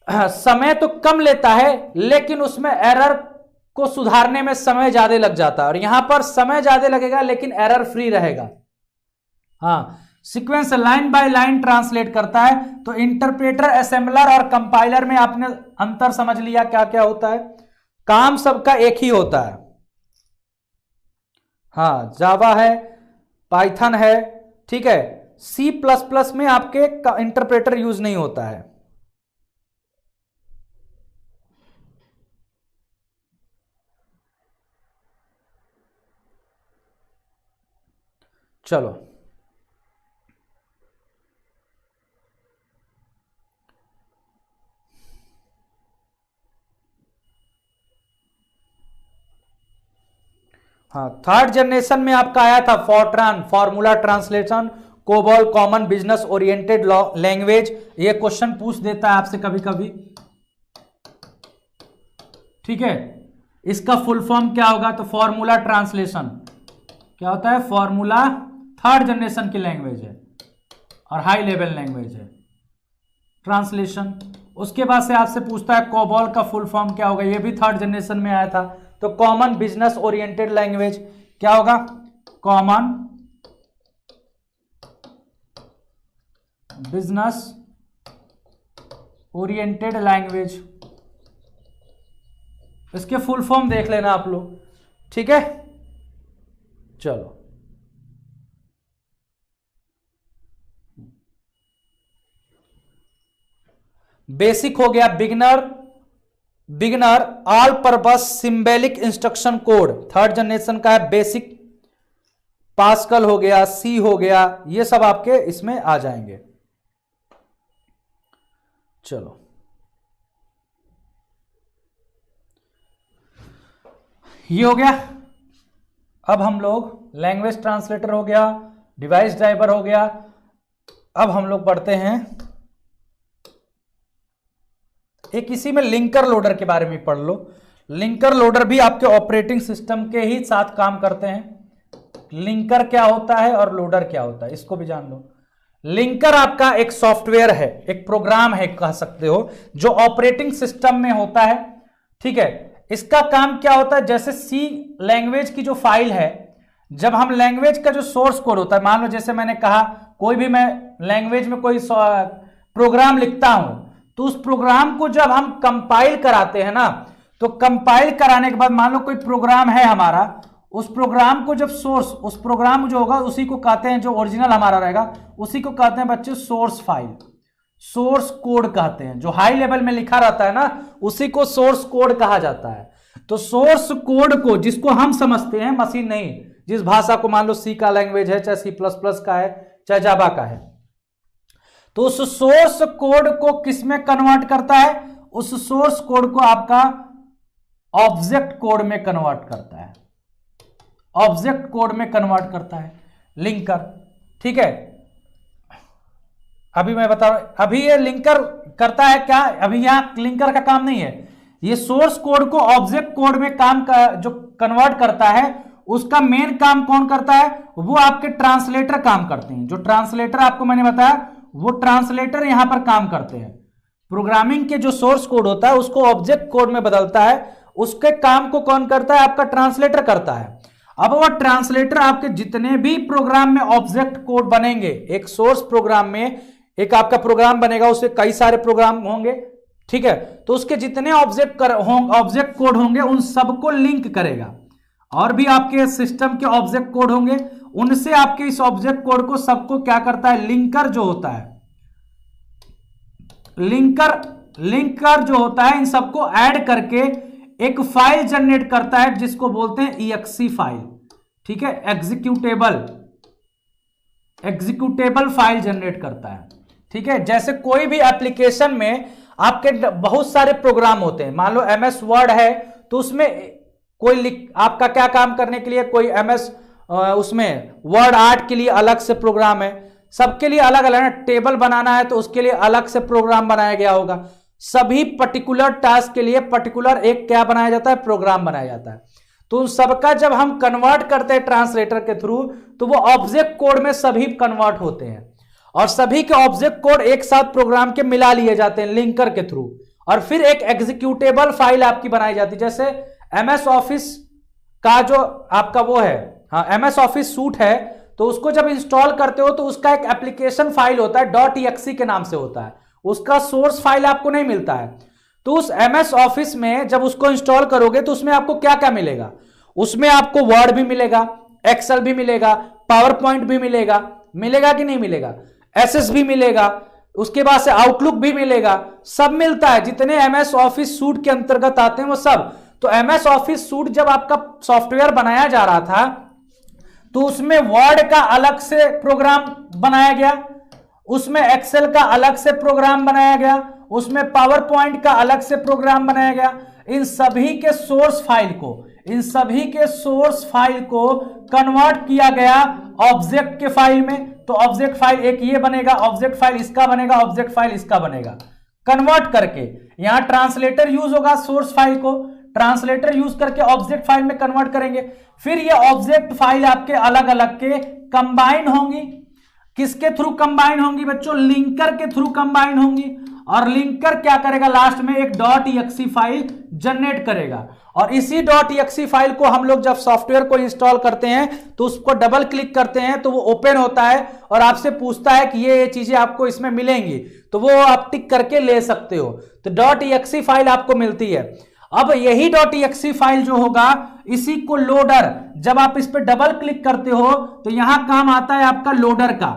समय तो कम लेता है लेकिन उसमें एरर को सुधारने में समय ज्यादा लग जाता है, और यहां पर समय ज्यादा लगेगा लेकिन एरर फ्री रहेगा। हाँ, sequence line by line translate करता है। तो इंटरप्रेटर, असेंबलर और कंपाइलर में आपने अंतर समझ लिया क्या क्या होता है, काम सबका एक ही होता है। हाँ, जावा है, पाइथन है, ठीक है, C++ में आपके इंटरप्रेटर यूज नहीं होता है। चलो, हाँ, थर्ड जनरेशन में आपका आया था Fortran, formula translation, COBOL, common business oriented language. ये क्वेश्चन पूछ देता है आपसे कभी कभी, ठीक है। इसका फुल फॉर्म क्या होगा? तो फॉर्मूला ट्रांसलेशन क्या होता है? फॉर्मूला थर्ड जनरेशन की लैंग्वेज है और हाई लेवल लैंग्वेज है, ट्रांसलेशन। उसके बाद से आपसे पूछता है कोबॉल का फुल फॉर्म क्या होगा, ये भी थर्ड जनरेशन में आया था। तो कॉमन बिजनेस ओरिएंटेड लैंग्वेज क्या होगा? कॉमन बिजनेस ओरिएंटेड लैंग्वेज, इसके फुल फॉर्म देख लेना आप लोग, ठीक है। चलो, बेसिक हो गया, beginner all purpose symbolic instruction code third generation का है, बेसिक। पास्कल हो गया, सी हो गया, ये सब आपके इसमें आ जाएंगे। चलो, ये हो गया। अब हम लोग लैंग्वेज ट्रांसलेटर हो गया, डिवाइस ड्राइवर हो गया। अब हम लोग पढ़ते हैं एक इसी में लिंकर लोडर के बारे में पढ़ लो। लिंकर लोडर भी आपके ऑपरेटिंग सिस्टम के ही साथ काम करते हैं। लिंकर क्या होता है और लोडर क्या होता है, इसको भी जान लो। लिंकर आपका एक सॉफ्टवेयर है, एक प्रोग्राम है कह सकते हो, जो ऑपरेटिंग सिस्टम में होता है, ठीक है। इसका काम क्या होता है? जैसे सी लैंग्वेज की जो फाइल है, जब हम लैंग्वेज का जो सोर्स कोड होता है, मान लो जैसे मैंने कहा कोई भी मैं लैंग्वेज में कोई प्रोग्राम लिखता हूं, तो उस प्रोग्राम को जब हम कंपाइल कराते हैं ना, तो कंपाइल कराने के बाद मान लो कोई प्रोग्राम है हमारा, उस प्रोग्राम को जब सोर्स, उस प्रोग्राम जो होगा उसी को कहते हैं, जो ओरिजिनल हमारा रहेगा उसी को कहते हैं बच्चे सोर्स फाइल, सोर्स कोड कहते हैं। जो हाई लेवल में लिखा रहता है ना, उसी को सोर्स कोड कहा जाता है। तो सोर्स कोड को, जिसको हम समझते हैं, मशीन नहीं, जिस भाषा को मान लो सी का लैंग्वेज है, चाहे C++ का है, चाहे जावा का है, तो उस सोर्स कोड को किस में कन्वर्ट करता है? उस सोर्स कोड को आपका ऑब्जेक्ट कोड में कन्वर्ट करता है, ऑब्जेक्ट कोड में कन्वर्ट करता है लिंकर, ठीक है। अभी मैं बता रहा हूं, अभी ये लिंकर करता है क्या? अभी यहां लिंकर का काम नहीं है, ये सोर्स कोड को ऑब्जेक्ट कोड में काम का जो कन्वर्ट करता है, उसका मेन काम कौन करता है? वो आपके ट्रांसलेटर काम करते हैं। जो ट्रांसलेटर आपको मैंने बताया, वो ट्रांसलेटर यहां पर काम करते हैं। प्रोग्रामिंग के जो सोर्स कोड होता है उसको ऑब्जेक्ट कोड में बदलता है, उसके काम को कौन करता है? आपका ट्रांसलेटर करता है। अब वो ट्रांसलेटर आपके जितने भी प्रोग्राम में ऑब्जेक्ट कोड बनेंगे, एक सोर्स प्रोग्राम में एक आपका प्रोग्राम बनेगा, उससे कई सारे प्रोग्राम होंगे, ठीक है। तो उसके जितने ऑब्जेक्ट कोड होंगे उन सबको लिंक करेगा, और भी आपके सिस्टम के ऑब्जेक्ट कोड होंगे, उनसे आपके इस ऑब्जेक्ट कोड को सबको क्या करता है? लिंकर जो होता है, लिंकर लिंकर जो होता है इन सबको ऐड करके एक फाइल जनरेट करता है जिसको बोलते हैं EXE फाइल। ठीक है, एग्जीक्यूटेबल फाइल जनरेट करता है। ठीक है, जैसे कोई भी एप्लीकेशन में आपके बहुत सारे प्रोग्राम होते हैं, मान लो MS वर्ड है तो उसमें कोई आपका क्या काम करने के लिए, कोई MS उसमें वर्ड आर्ट के लिए अलग से प्रोग्राम है, सबके लिए अलग अलग है। टेबल बनाना है तो उसके लिए अलग से प्रोग्राम बनाया गया होगा। सभी पर्टिकुलर टास्क के लिए पर्टिकुलर एक क्या बनाया जाता है, प्रोग्राम बनाया जाता है। तो उन सबका जब हम कन्वर्ट करते हैं ट्रांसलेटर के थ्रू तो वो ऑब्जेक्ट कोड में सभी कन्वर्ट होते हैं और सभी के ऑब्जेक्ट कोड एक साथ प्रोग्राम के मिला लिए जाते हैं लिंकर के थ्रू, और फिर एक एग्जीक्यूटेबल फाइल आपकी बनाई जाती है। जैसे MS ऑफिस का जो आपका वो है, हाँ MS ऑफिस सूट है, तो उसको जब इंस्टॉल करते हो तो उसका एक एप्लीकेशन फाइल होता है, .exe के नाम से होता है, उसका सोर्स फाइल आपको नहीं मिलता है। तो उस MS ऑफिस में जब उसको इंस्टॉल करोगे तो उसमें आपको क्या क्या मिलेगा, उसमें आपको वर्ड भी मिलेगा, एक्सेल भी मिलेगा, पावर पॉइंट भी मिलेगा, मिलेगा कि नहीं मिलेगा, SS भी मिलेगा, उसके बाद से आउटलुक भी मिलेगा, सब मिलता है। जितने MS ऑफिस सूट के अंतर्गत आते हैं वो सब। तो MS ऑफिस सूट जब आपका सॉफ्टवेयर बनाया जा रहा था तो उसमें वर्ड का अलग से प्रोग्राम बनाया गया, उसमें एक्सेल का अलग से प्रोग्राम बनाया गया, उसमें पावर पॉइंट का अलग से प्रोग्राम बनाया गया। इन सभी के सोर्स फाइल को कन्वर्ट किया गया ऑब्जेक्ट के फाइल में। तो ऑब्जेक्ट फाइल एक ये बनेगा, ऑब्जेक्ट फाइल इसका बनेगा, ऑब्जेक्ट फाइल इसका बनेगा। कन्वर्ट करके यहां ट्रांसलेटर यूज होगा, सोर्स फाइल को ट्रांसलेटर यूज करके ऑब्जेक्ट फाइल में कन्वर्ट करेंगे। फिर ये ऑब्जेक्ट फाइल आपके अलग अलग के कंबाइन होंगी। किसके थ्रू कंबाइन होंगी बच्चों, लिंकर के थ्रू कंबाइन होंगी। और लिंकर क्या करेगा, लास्ट में एक .exe फाइल जनरेट करेगा। और इसी .exe फाइल को हम लोग जब सॉफ्टवेयर को इंस्टॉल करते हैं तो उसको डबल क्लिक करते हैं तो वो ओपन होता है और आपसे पूछता है कि ये चीजें आपको इसमें मिलेंगी, तो वो आप टिक करके ले सकते हो। तो .exe फाइल आपको मिलती है। अब यही .exe फाइल जो होगा, इसी को लोडर, जब आप इस पर डबल क्लिक करते हो तो यहां काम आता है आपका लोडर का।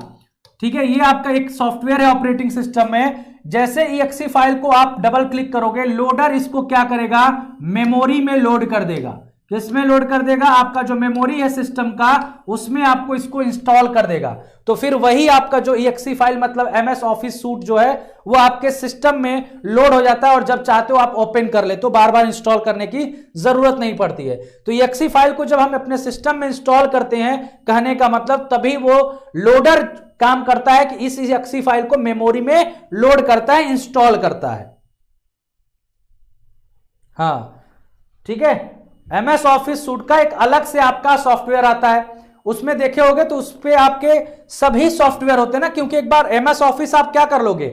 ठीक है, ये आपका एक सॉफ्टवेयर है ऑपरेटिंग सिस्टम में। जैसे exe फाइल को आप डबल क्लिक करोगे, लोडर इसको क्या करेगा, मेमोरी में लोड कर देगा। किसमें लोड कर देगा, आपका जो मेमोरी है सिस्टम का उसमें आपको इसको इंस्टॉल कर देगा। तो फिर वही आपका जो exe फाइल मतलब MS ऑफिस सूट जो है वो आपके सिस्टम में लोड हो जाता है और जब चाहते हो आप ओपन कर ले, तो बार बार इंस्टॉल करने की जरूरत नहीं पड़ती है। तो exe फाइल को जब हम अपने सिस्टम में इंस्टॉल करते हैं, कहने का मतलब तभी वो लोडर काम करता है कि इस exe फाइल को मेमोरी में लोड करता है, इंस्टॉल करता है। हाँ ठीक है, MS ऑफिस सूट का एक अलग से आपका सॉफ्टवेयर आता है, उसमें देखे होगे तो उस पे आपके सभी सॉफ्टवेयर होते हैं ना, क्योंकि एक बार MS ऑफिस आप क्या कर लोगे,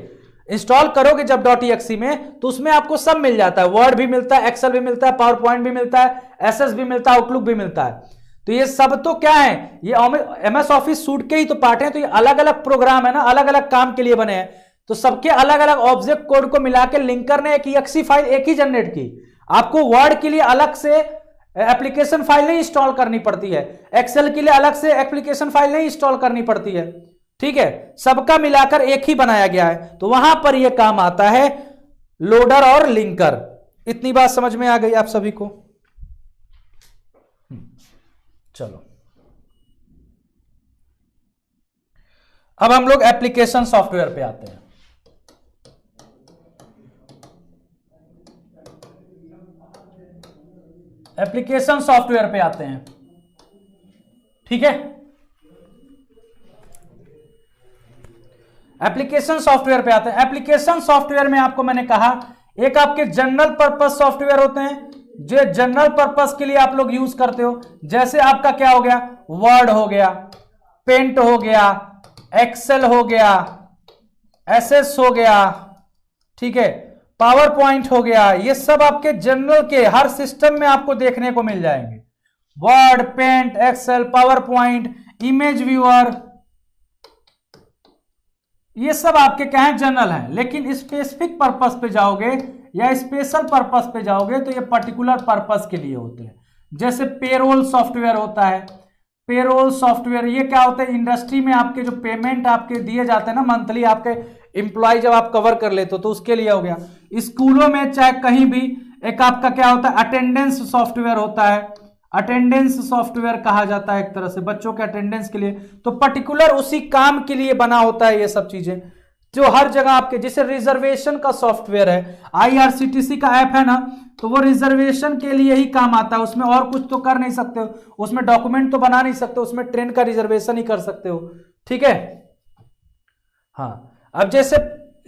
इंस्टॉल करोगे जब .exe में, तो उसमें आपको सब मिल जाता है, वर्ड भी मिलता है, एक्सेल भी मिलता है, पावर पॉइंट भी मिलता है, SS भी मिलता है, आउटलुक भी मिलता है। तो ये सब तो क्या है, ये MS ऑफिस सूट के ही तो पार्ट है। तो ये अलग अलग प्रोग्राम है ना, अलग अलग काम के लिए बने हैं, तो सबके अलग अलग ऑब्जेक्ट कोड को मिला के लिंकर ने एक exe फाइल एक ही जनरेट की। आपको वर्ड के लिए अलग से एप्लीकेशन फाइल नहीं इंस्टॉल करनी पड़ती है, एक्सेल के लिए अलग से एप्लीकेशन फाइल नहीं इंस्टॉल करनी पड़ती है। ठीक है, सबका मिलाकर एक ही बनाया गया है। तो वहां पर यह काम आता है लोडर और लिंकर। इतनी बात समझ में आ गई आप सभी को? चलो अब हम लोग एप्लीकेशन सॉफ्टवेयर पे आते हैं। एप्लीकेशन सॉफ्टवेयर पे आते हैं, ठीक है। एप्लीकेशन सॉफ्टवेयर पे आते हैं। एप्लीकेशन सॉफ्टवेयर में आपको मैंने कहा एक आपके जनरल पर्पस सॉफ्टवेयर होते हैं जो जनरल पर्पस के लिए आप लोग यूज करते हो। जैसे आपका क्या हो गया, वर्ड हो गया, पेंट हो गया, एक्सेल हो गया, SS हो गया, ठीक है, पावर पॉइंट हो गया। ये सब आपके जनरल के हर सिस्टम में आपको देखने को मिल जाएंगे। Word, Paint, Excel, PowerPoint, image viewer, ये सब आपके क्या है, जनरल है। लेकिन स्पेसिफिक पर्पस पे जाओगे या स्पेशल पर्पस पे जाओगे तो ये पर्टिकुलर पर्पस के लिए होते हैं। जैसे पेरोल सॉफ्टवेयर होता है, पेरोल सॉफ्टवेयर, ये क्या होता है, इंडस्ट्री में आपके जो पेमेंट आपके दिए जाते हैं ना मंथली, आपके एम्प्लॉय जब आप कवर कर लेते हो तो उसके लिए हो गया। स्कूलों में चाहे कहीं भी एक आपका क्या होता है, अटेंडेंस सॉफ्टवेयर होता है, अटेंडेंस सॉफ्टवेयर कहा जाता है एक तरह से, बच्चों के अटेंडेंस के लिए। तो पर्टिकुलर उसी काम के लिए बना होता है ये सब चीजें, जो हर जगह आपके, जैसे रिजर्वेशन का सॉफ्टवेयर है, आईआरसीटीसी का ऐप है ना, तो वो रिजर्वेशन के लिए ही काम आता है, उसमें और कुछ तो कर नहीं सकते हो, उसमें डॉक्यूमेंट तो बना नहीं सकते, उसमें ट्रेन का रिजर्वेशन ही कर सकते हो, ठीक है। हाँ, अब जैसे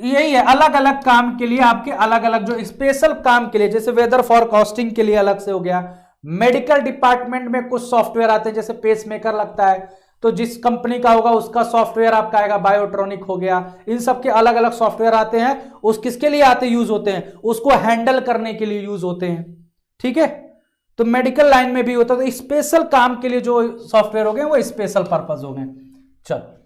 यही है, अलग अलग काम के लिए आपके अलग अलग जो स्पेशल काम के लिए, जैसे वेदर फॉरकास्टिंग के लिए अलग से हो गया, मेडिकल डिपार्टमेंट में कुछ सॉफ्टवेयर आते हैं, जैसे पेस मेकर लगता है तो जिस कंपनी का होगा उसका सॉफ्टवेयर आपका आएगा, बायोट्रॉनिक हो गया, इन सब के अलग अलग सॉफ्टवेयर आते हैं, उस किसके लिए आते यूज होते हैं, उसको हैंडल करने के लिए यूज होते हैं, ठीक है। तो मेडिकल लाइन में भी होता है, तो स्पेशल काम के लिए जो सॉफ्टवेयर हो गए वो स्पेशल पर्पज हो गए। चलो,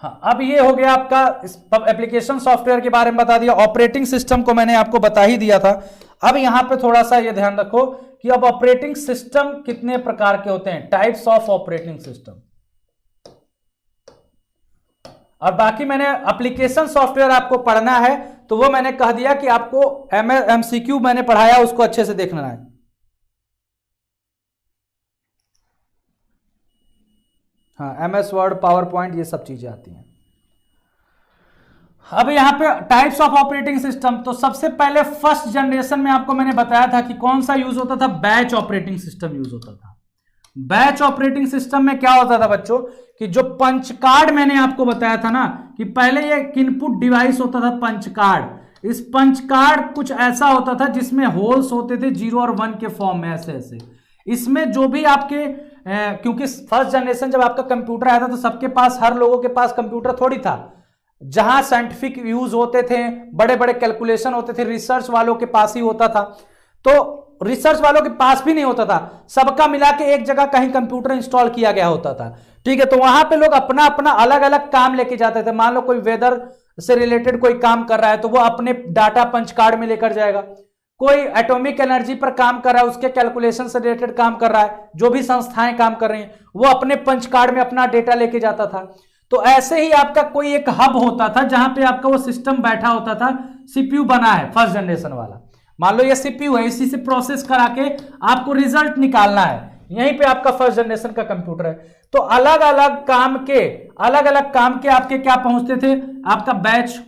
हाँ, अब ये हो गया आपका एप्लीकेशन सॉफ्टवेयर के बारे में बता दिया, ऑपरेटिंग सिस्टम को मैंने आपको बता ही दिया था। अब यहां पे थोड़ा सा ये ध्यान रखो कि अब ऑपरेटिंग सिस्टम कितने प्रकार के होते हैं, टाइप्स ऑफ ऑपरेटिंग सिस्टम। और बाकी मैंने एप्लीकेशन सॉफ्टवेयर आपको पढ़ना है तो वो मैंने कह दिया कि आपको एमसीक्यू मैंने पढ़ाया, उसको अच्छे से देखना है। हाँ, एमएस वर्ड, पावर पॉइंट, ये सब चीजें आती हैं। अब यहां पे टाइप्स ऑफ ऑपरेटिंग सिस्टम, तो सबसे पहले फर्स्ट जनरेशन में आपको मैंने बताया था कि कौन सा यूज होता था, बैच ऑपरेटिंग सिस्टम यूज होता था। बैच ऑपरेटिंग सिस्टम में क्या होता था बच्चों, कि जो पंच कार्ड मैंने आपको बताया था ना, कि पहले ये इनपुट डिवाइस होता था पंच कार्ड। इस पंच कार्ड कुछ ऐसा होता था जिसमें होल्स होते थे 0 और 1 के फॉर्म में, ऐसे ऐसे। इसमें जो भी आपके क्योंकि फर्स्ट जनरेशन जब आपका कंप्यूटर आया था तो सबके पास, हर लोगों के पास कंप्यूटर थोड़ी था, जहां साइंटिफिक यूज होते थे, बड़े बड़े कैलकुलेशन होते थे, रिसर्च वालों के पास ही होता था। तो रिसर्च वालों के पास भी नहीं होता था, सबका मिला के एक जगह कहीं कंप्यूटर इंस्टॉल किया गया होता था, ठीक है। तो वहां पे लोग अपना अपना अलग अलग काम लेके जाते थे। मान लो कोई वेदर से रिलेटेड कोई काम कर रहा है तो वो अपने डाटा पंच कार्ड में लेकर जाएगा, कोई एटॉमिक एनर्जी पर काम कर रहा है, उसके कैलकुलेशन से रिलेटेड काम कर रहा है, जो भी संस्थाएं काम कर रही हैं वो अपने पंच कार्ड में अपना डेटा लेके जाता था। तो ऐसे ही आपका कोई एक हब होता था जहां पे आपका वो सिस्टम बैठा होता था, सीपीयू बना है फर्स्ट जनरेशन वाला, मान लो ये सीपीयू है, इसी से प्रोसेस करा के आपको रिजल्ट निकालना है, यहीं पे आपका फर्स्ट जनरेशन का कंप्यूटर है। तो अलग अलग काम के आपके क्या पहुंचते थे, आपका बैच,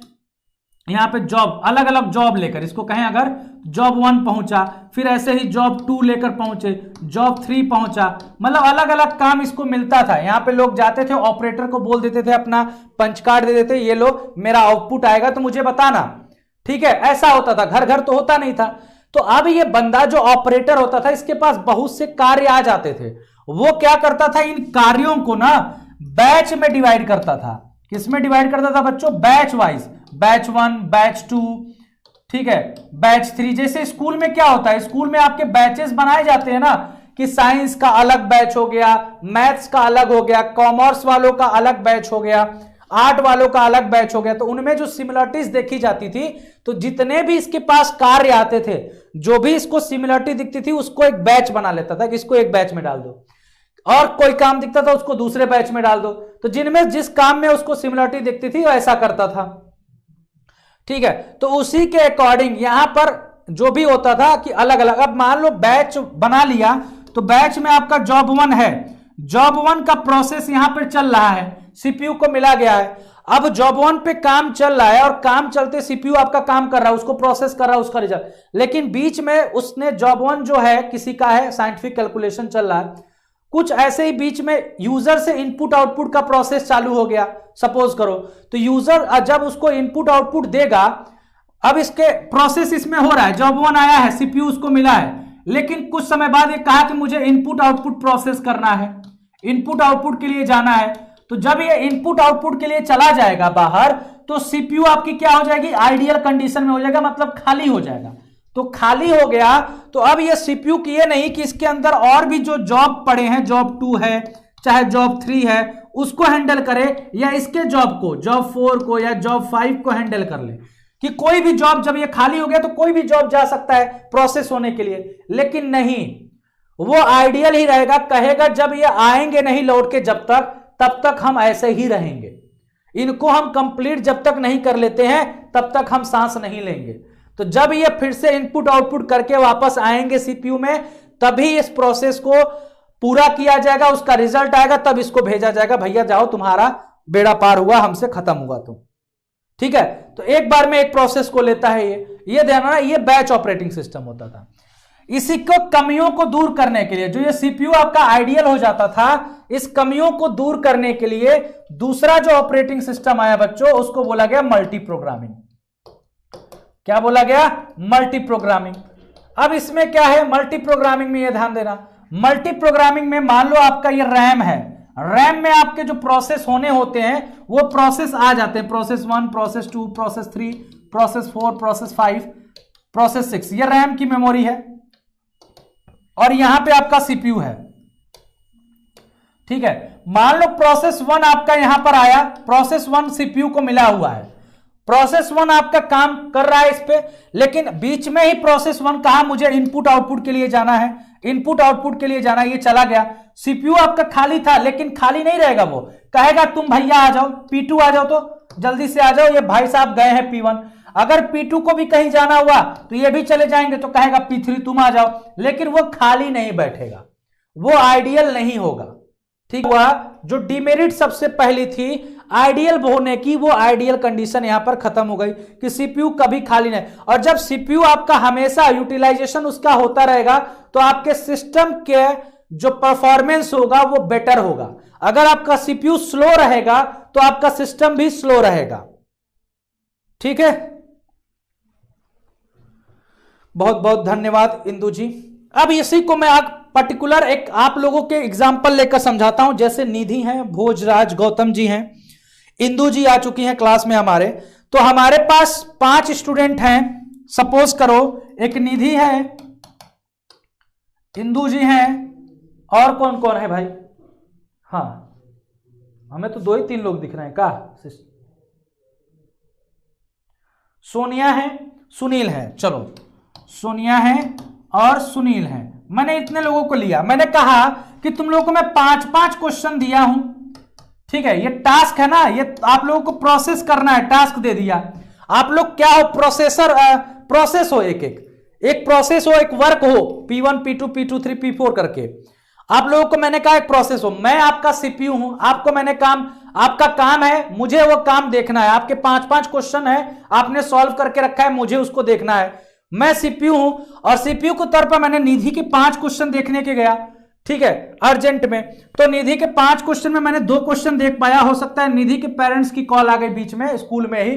यहां पे जॉब, अलग अलग जॉब लेकर, इसको कहें अगर जॉब 1 पहुंचा, फिर ऐसे ही जॉब 2 लेकर पहुंचे, जॉब 3 पहुंचा, मतलब अलग अलग काम इसको मिलता था। यहां पे लोग जाते थे, ऑपरेटर को बोल देते थे, अपना पंच कार्ड दे देते, ये लो मेरा आउटपुट आएगा तो मुझे बताना, ठीक है। ऐसा होता था, घर घर तो होता नहीं था। तो अब ये बंदा जो ऑपरेटर होता था, इसके पास बहुत से कार्य आ जाते थे, वो क्या करता था, इन कार्यों को ना बैच में डिवाइड करता था। किसमें डिवाइड करता था बच्चों, बैच वाइज, बैच 1, बैच 2, ठीक है, बैच 3। जैसे स्कूल में क्या होता है, स्कूल में आपके बैचेस बनाए जाते हैं ना, कि साइंस का अलग बैच हो गया, मैथ्स का अलग हो गया, कॉमर्स वालों का अलग बैच हो गया, आर्ट वालों का अलग बैच हो गया। तो उनमें जो सिमिलरिटीज देखी जाती थी, तो जितने भी इसके पास कार्य आते थे, जो भी इसको सिमिलरिटी दिखती थी उसको एक बैच बना लेता था कि इसको एक बैच में डाल दो, और कोई काम दिखता था उसको दूसरे बैच में डाल दो। तो जिनमें जिस काम में उसको सिमिलरिटी दिखती थी वो ऐसा करता था, ठीक है। तो उसी के अकॉर्डिंग यहां पर जो भी होता था कि अलग अलग, अब मान लो बैच बना लिया, तो बैच में आपका जॉब 1 है, जॉब 1 का प्रोसेस यहां पर चल रहा है, सीपीयू को मिला गया है। अब जॉब 1 पे काम चल रहा है और काम चलते सीपीयू आपका काम कर रहा है, उसको प्रोसेस कर रहा है, उसका रिजल्ट, लेकिन बीच में उसने जॉब 1 जो है किसी का है, साइंटिफिक कैलकुलेशन चल रहा है, कुछ ऐसे ही बीच में यूजर से इनपुट आउटपुट का प्रोसेस चालू हो गया, सपोज करो। तो यूजर जब उसको इनपुट आउटपुट देगा, अब इसके प्रोसेस इसमें हो रहा है, जॉब 1 आया है, सीपीयू उसको मिला है, लेकिन कुछ समय बाद ये कहा कि मुझे इनपुट आउटपुट प्रोसेस करना है, इनपुट आउटपुट के लिए जाना है। तो जब ये इनपुट आउटपुट के लिए चला जाएगा बाहर, तो सीपीयू आपकी क्या हो जाएगी, आइडियल कंडीशन में हो जाएगा, मतलब खाली हो जाएगा। तो खाली हो गया, तो अब ये सीपीयू की ये नहीं कि इसके अंदर और भी जो जॉब पड़े हैं, जॉब 2 है चाहे जॉब 3 है, उसको हैंडल करे, या इसके जॉब को, जॉब 4 को या जॉब 5 को हैंडल कर ले, कि कोई भी जॉब, जब ये खाली हो गया तो कोई भी जॉब जा सकता है प्रोसेस होने के लिए। लेकिन नहीं, वो आइडियल ही रहेगा, कहेगा जब ये आएंगे नहीं लौट के जब तक, तब तक हम ऐसे ही रहेंगे, इनको हम कंप्लीट जब तक नहीं कर लेते हैं तब तक हम सांस नहीं लेंगे। तो जब ये फिर से इनपुट आउटपुट करके वापस आएंगे सीपीयू में, तभी इस प्रोसेस को पूरा किया जाएगा, उसका रिजल्ट आएगा, तब इसको भेजा जाएगा, भैया जाओ तुम्हारा बेड़ा पार हुआ, हमसे खत्म हुआ तुम। ठीक है, तो एक बार में एक प्रोसेस को लेता है ये ध्यान रखना, ये बैच ऑपरेटिंग सिस्टम होता था। इसी को कमियों को दूर करने के लिए, जो ये सीपीयू आपका आइडियल हो जाता था, इस कमियों को दूर करने के लिए दूसरा जो ऑपरेटिंग सिस्टम आया बच्चों, उसको बोला गया मल्टी प्रोग्रामिंग। क्या बोला गया? Multi programming. अब इसमें क्या है मल्टी प्रोग्रामिंग में, ये ध्यान देना, मल्टी प्रोग्रामिंग में मान लो आपका ये रैम है, रैम में आपके जो प्रोसेस होने होते हैं वो प्रोसेस आ जाते हैं, process 1, process 2, process 3, process 4, process 5, process 6, ये रैम की मेमोरी है, और यहां पे आपका सीपीयू है। ठीक है, मान लो प्रोसेस 1 आपका यहां पर आया, प्रोसेस 1 सीपीयू को मिला हुआ है, प्रोसेस 1 आपका काम कर रहा है इस पे, लेकिन बीच में ही प्रोसेस 1 कहा मुझे इनपुट आउटपुट के लिए जाना है, इनपुट आउटपुट के लिए जाना है, ये चला गया, सीपीयू आपका खाली था, लेकिन खाली नहीं रहेगा, वो कहेगा तुम भैया आ जाओ, P2 आ जाओ, तो जल्दी से आ जाओ, ये भाई साहब गए हैं P1। अगर P2 को भी कहीं जाना हुआ तो ये भी चले जाएंगे, तो कहेगा P3 तुम आ जाओ, लेकिन वो खाली नहीं बैठेगा, वो आइडियल नहीं होगा। ठीक हुआ, जो डिमेरिट सबसे पहली थी आइडियल होने की, वो आइडियल कंडीशन यहां पर खत्म हो गई कि सीपीयू कभी खाली नहीं। और जब सीपीयू आपका हमेशा यूटिलाइजेशन उसका होता रहेगा, तो आपके सिस्टम के जो परफॉर्मेंस होगा वो बेटर होगा। अगर आपका सीपीयू स्लो रहेगा तो आपका सिस्टम भी स्लो रहेगा। ठीक है, बहुत बहुत धन्यवाद इंदु जी। अब इसी को मैं आज पर्टिकुलर एक आप लोगों के एग्जाम्पल लेकर समझाता हूं, जैसे निधि हैं, भोजराज, गौतम जी हैं, इंदु जी आ चुकी हैं क्लास में हमारे। तो हमारे पास 5 स्टूडेंट हैं, सपोज करो एक निधि है, इंदु जी हैं, और कौन कौन है भाई? हाँ, हमें तो 2 ही 3 लोग दिख रहे हैं का, सोनिया है, सुनील है, चलो सोनिया है और सुनील है, मैंने इतने लोगों को लिया। मैंने कहा कि तुम लोगों को मैं 5-5 क्वेश्चन दिया हूं, ठीक है, ये टास्क है ना, ये आप लोगों को प्रोसेस करना है, टास्क दे दिया। आप लोग क्या हो, प्रोसेसर, प्रोसेस हो, एक प्रोसेस हो, एक वर्क हो, P1, P2, P2, 3, P4 करके। आप लोगों को मैंने कहा एक प्रोसेस हो, मैं आपका सीपीयू हूं, आपको मैंने काम, आपका काम है मुझे वो काम देखना है, आपके 5-5 क्वेश्चन है, आपने सॉल्व करके रखा है, मुझे उसको देखना है। मैं सीपीयू हूं, और सीपीयू के तौर पर मैंने निधि के 5 क्वेश्चन देखने के गया, ठीक है, अर्जेंट में। तो निधि के 5 क्वेश्चन में मैंने 2 क्वेश्चन देख पाया, हो सकता है निधि के पेरेंट्स की कॉल आ गई बीच में स्कूल में ही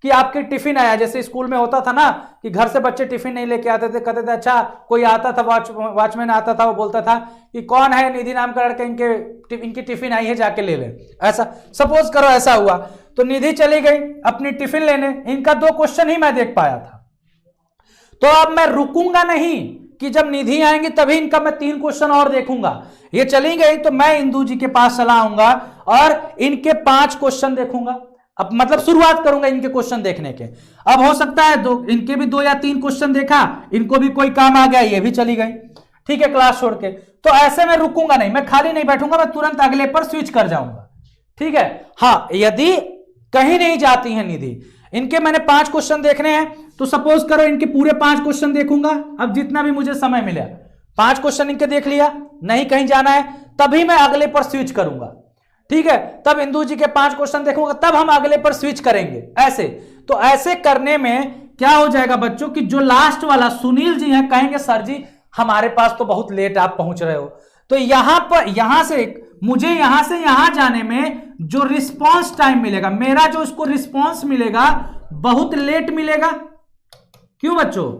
कि आपके टिफिन आया, जैसे स्कूल में होता था ना कि घर से बच्चे टिफिन नहीं लेके आते थे, कहते थे अच्छा कोई आता था, वॉचमैन आता था, वो बोलता था कि कौन है, निधि नाम का लड़का, इनकी टिफिन आई है, जाके ले ले, ऐसा सपोज करो ऐसा हुआ। तो निधि चली गई अपनी टिफिन लेने, इनका 2 क्वेश्चन ही मैं देख पाया था। तो अब मैं रुकूंगा नहीं कि जब निधि आएंगी तभी इनका मैं 3 क्वेश्चन और देखूंगा, ये चली गई तो मैं इंदु जी के पास चला आऊंगा और इनके 5 क्वेश्चन देखूंगा। अब मतलब शुरुआत करूंगा इनके क्वेश्चन देखने के। अब हो सकता है इनके भी 2 या 3 क्वेश्चन देखा, इनको भी कोई काम आ गया, ये भी चली गई, ठीक है, क्लास छोड़ के। तो ऐसे में रुकूंगा नहीं, मैं खाली नहीं बैठूंगा, मैं तुरंत अगले पर स्विच कर जाऊंगा, ठीक है। हाँ, यदि कहीं नहीं जाती है निधि, इनके मैंने 5 क्वेश्चन देखने हैं, तो सपोज करो इनके पूरे 5 क्वेश्चन देखूंगा, अब जितना भी मुझे समय मिला, 5 क्वेश्चन इनके देख लिया, नहीं कहीं जाना है, तभी मैं अगले पर स्विच करूंगा, ठीक है। तब इंदु जी के 5 क्वेश्चन देखूंगा, तब हम अगले पर स्विच करेंगे, ऐसे। तो ऐसे करने में क्या हो जाएगा बच्चों कि जो लास्ट वाला सुनील जी हैं, कहेंगे सर जी हमारे पास तो बहुत लेट आप पहुंच रहे हो, तो यहां पर, यहां से मुझे यहां से यहां जाने में जो रिस्पांस टाइम मिलेगा, मेरा जो उसको रिस्पांस मिलेगा बहुत लेट मिलेगा। क्यों बच्चों?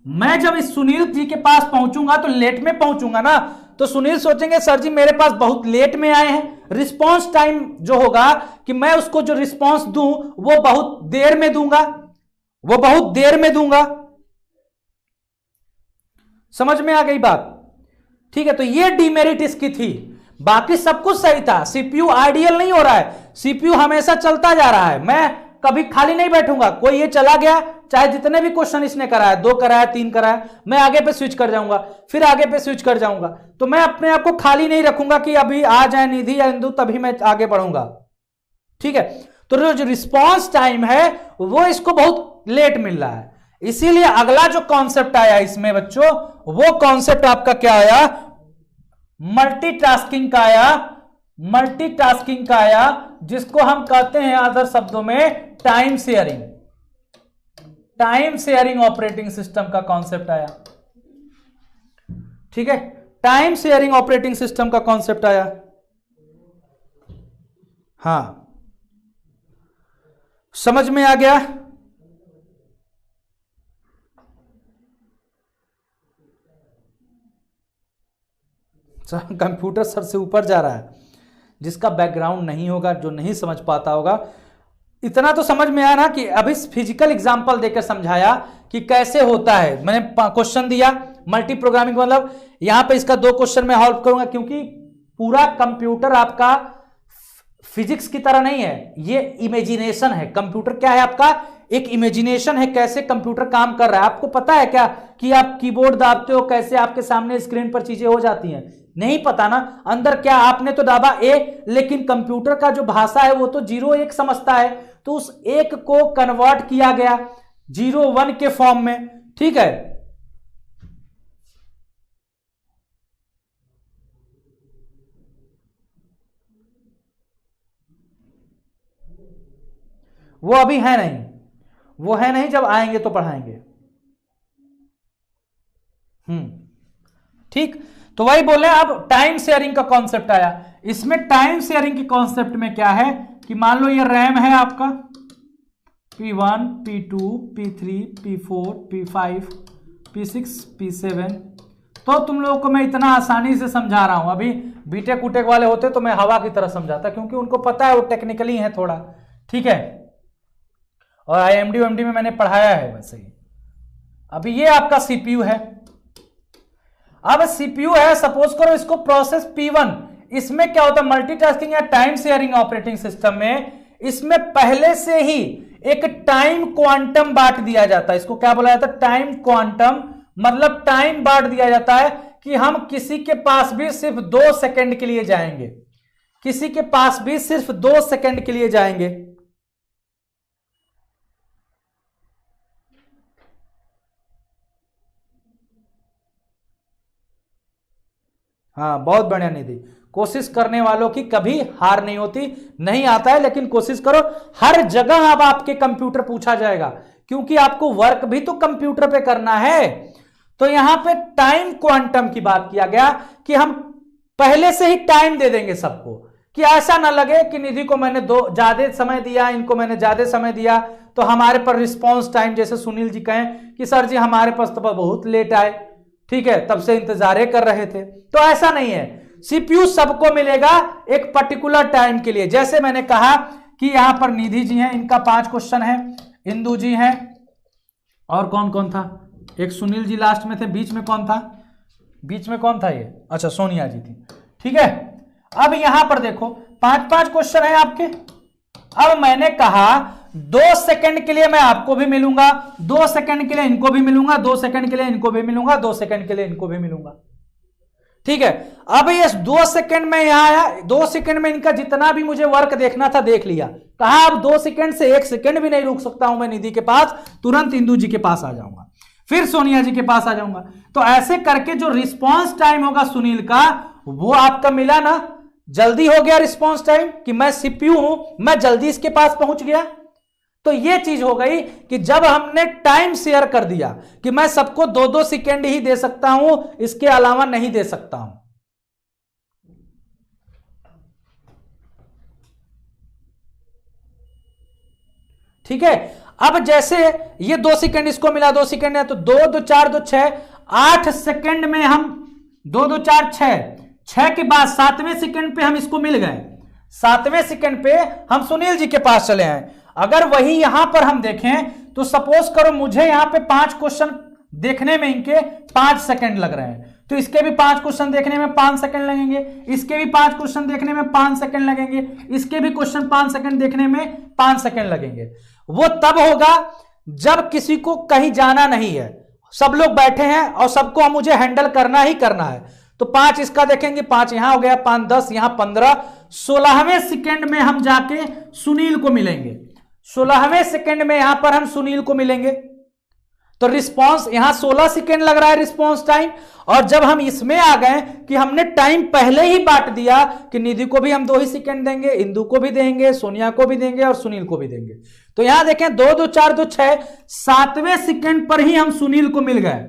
मैं जब इस सुनील जी के पास पहुंचूंगा तो लेट में पहुंचूंगा ना, तो सुनील सोचेंगे सर जी मेरे पास बहुत लेट में आए हैं। रिस्पांस टाइम जो होगा कि मैं उसको जो रिस्पांस दूं वो बहुत देर में दूंगा, वो बहुत देर में दूंगा। समझ में आ गई बात? ठीक है, तो ये डिमेरिट इसकी थी, बाकी सब कुछ सही था। सीपीयू आइडियल नहीं हो रहा है, सीपीयू हमेशा चलता जा रहा है। मैं कभी खाली नहीं बैठूंगा। कोई ये चला गया, चाहे जितने भी क्वेश्चन इसने कराया, 2 कराया, 3 कराया, मैं आगे पे स्विच कर जाऊंगा, फिर आगे पे स्विच कर जाऊंगा। तो मैं अपने आप को खाली नहीं रखूंगा कि अभी आ जाए निधि या इंदु तभी मैं आगे बढ़ूंगा। ठीक है, तो जो रिस्पॉन्स टाइम है वो इसको बहुत लेट मिल रहा है। इसीलिए अगला जो कॉन्सेप्ट आया इसमें बच्चों, वो कॉन्सेप्ट आपका क्या आया, मल्टीटास्किंग का आया। मल्टीटास्किंग का आया, जिसको हम कहते हैं अदर शब्दों में time sharing. Time sharing operating system का कॉन्सेप्ट आया। ठीक है, टाइम शेयरिंग ऑपरेटिंग सिस्टम का कॉन्सेप्ट आया। हां, समझ में आ गया? कंप्यूटर सर से ऊपर जा रहा है। जिसका बैकग्राउंड नहीं होगा, जो नहीं समझ पाता होगा, इतना तो समझ में आया ना कि अभी फिजिकल एग्जांपल देकर समझाया कि कैसे होता है। मैंने क्वेश्चन दिया मल्टी प्रोग्रामिंग, मतलब यहां पे इसका 2 क्वेश्चन मैं सॉल्व करूंगा, क्योंकि पूरा कंप्यूटर आपका फिजिक्स की तरह नहीं है, ये इमेजिनेशन है। कंप्यूटर क्या है आपका, एक इमेजिनेशन है, कैसे कंप्यूटर काम कर रहा है। आपको पता है क्या कि आप कीबोर्ड दाबते हो, कैसे आपके सामने स्क्रीन पर चीजें हो जाती हैं? नहीं पता ना। अंदर क्या, आपने तो दाबा ए, लेकिन कंप्यूटर का जो भाषा है वो तो 0 1 समझता है, तो उस 1 को कन्वर्ट किया गया 0 1 के फॉर्म में। ठीक है, वो अभी है नहीं, वो है नहीं, जब आएंगे तो पढ़ाएंगे। ठीक, तो वही बोले। अब टाइम शेयरिंग का कॉन्सेप्ट आया। इसमें टाइम शेयरिंग के कॉन्सेप्ट में क्या है कि मान लो ये रैम है आपका P1 P2 P3 P4 P5 P6 P7। तो तुम लोगों को मैं इतना आसानी से समझा रहा हूं। अभी बीटेक उटेक वाले होते तो मैं हवा की तरह समझाता, क्योंकि उनको पता है, वो टेक्निकली है थोड़ा। ठीक है, और IMD में मैंने पढ़ाया है वैसे ही। अभी ये आपका सीपीयू है। अब सीपीयू है, सपोज करो इसको प्रोसेस P1, इसमें क्या होता है, मल्टीटास्किंग या टाइम शेयरिंग ऑपरेटिंग सिस्टम में, इसमें पहले से ही एक टाइम क्वांटम बांट दिया जाता है। इसको क्या बोला जाता है, टाइम क्वांटम, मतलब टाइम बांट दिया जाता है कि हम किसी के पास भी सिर्फ 2 सेकंड के लिए जाएंगे, किसी के पास भी सिर्फ 2 सेकंड के लिए जाएंगे। हाँ, बहुत बढ़िया निधि। कोशिश करने वालों की कभी हार नहीं होती। नहीं आता है लेकिन कोशिश करो। हर जगह अब आपके कंप्यूटर पूछा जाएगा, क्योंकि आपको वर्क भी तो कंप्यूटर पे करना है। तो यहां पे टाइम क्वांटम की बात किया गया कि हम पहले से ही टाइम दे देंगे सबको, कि ऐसा ना लगे कि निधि को मैंने ज्यादा समय दिया, इनको मैंने ज्यादा समय दिया, तो हमारे पर रिस्पॉन्स टाइम, जैसे सुनील जी कहें कि सर जी हमारे पास तो बहुत लेट आए, ठीक है, तब से इंतजार कर रहे थे। तो ऐसा नहीं है, सीपीयू सबको मिलेगा एक पर्टिकुलर टाइम के लिए। जैसे मैंने कहा कि यहां पर निधि जी हैं, इनका 5 क्वेश्चन है, इंदु जी हैं, और कौन कौन था, एक सुनील जी लास्ट में थे, बीच में कौन था, बीच में कौन था ये, अच्छा सोनिया जी थी। ठीक है, अब यहां पर देखो 5-5 क्वेश्चन है आपके। अब मैंने कहा 2 सेकंड के लिए मैं आपको भी मिलूंगा, 2 सेकंड के लिए इनको भी मिलूंगा, 2 सेकंड के लिए इनको भी मिलूंगा, 2 सेकंड के लिए इनको भी मिलूंगा। ठीक है, अब ये 2 सेकंड में यहां आया, 2 सेकंड में इनका जितना भी मुझे वर्क देखना था देख लिया। कहा अब 2 सेकंड से 1 सेकंड भी नहीं रुक सकता हूं मैं निधि के पास, तुरंत इंदु जी के पास आ जाऊंगा, फिर सोनिया जी के पास आ जाऊंगा। तो ऐसे करके जो रिस्पॉन्स टाइम होगा सुनील का, वो आपका मिला ना, जल्दी हो गया रिस्पॉन्स टाइम, कि मैं सीपीयू हूं, मैं जल्दी इसके पास पहुंच गया। तो ये चीज हो गई कि जब हमने टाइम शेयर कर दिया कि मैं सबको 2-2 सेकेंड ही दे सकता हूं, इसके अलावा नहीं दे सकता हूं। ठीक है, अब जैसे ये 2 सेकेंड इसको मिला, 2 सेकेंड है, तो 2 2 4 2 6 8 सेकेंड में हम 2 2 4 6 के बाद 7वें सेकेंड पे हम इसको मिल गए, 7वें सेकेंड पे हम सुनील जी के पास चले आए। अगर वही यहां पर हम देखें तो सपोज करो मुझे यहां पे 5 क्वेश्चन देखने में इनके 5 सेकंड लग रहे हैं, तो इसके भी 5 क्वेश्चन देखने में 5 सेकंड लगेंगे, इसके भी 5 क्वेश्चन देखने में 5 सेकंड लगेंगे, इसके भी क्वेश्चन 5 सेकंड देखने में 5 सेकंड लगेंगे। वो तब होगा जब किसी को कहीं जाना नहीं है, सब लोग बैठे हैं और सबको मुझे हैंडल करना ही करना है। तो 5 इसका देखेंगे, 5 यहां हो गया, 5 10 यहां 15, 16वें सेकंड में हम जाके सुनील को मिलेंगे। 16वें सेकंड में यहां पर हम सुनील को मिलेंगे। तो रिस्पांस यहां 16 सेकंड लग रहा है रिस्पांस टाइम। और जब हम इसमें आ गए कि हमने टाइम पहले ही बांट दिया कि निधि को भी हम 2 ही सेकंड देंगे, इंदु को भी देंगे, सोनिया को भी देंगे और सुनील को भी देंगे। तो यहां देखें 2 2 4 2 6, 7वें सेकंड पर ही हम सुनील को मिल गए।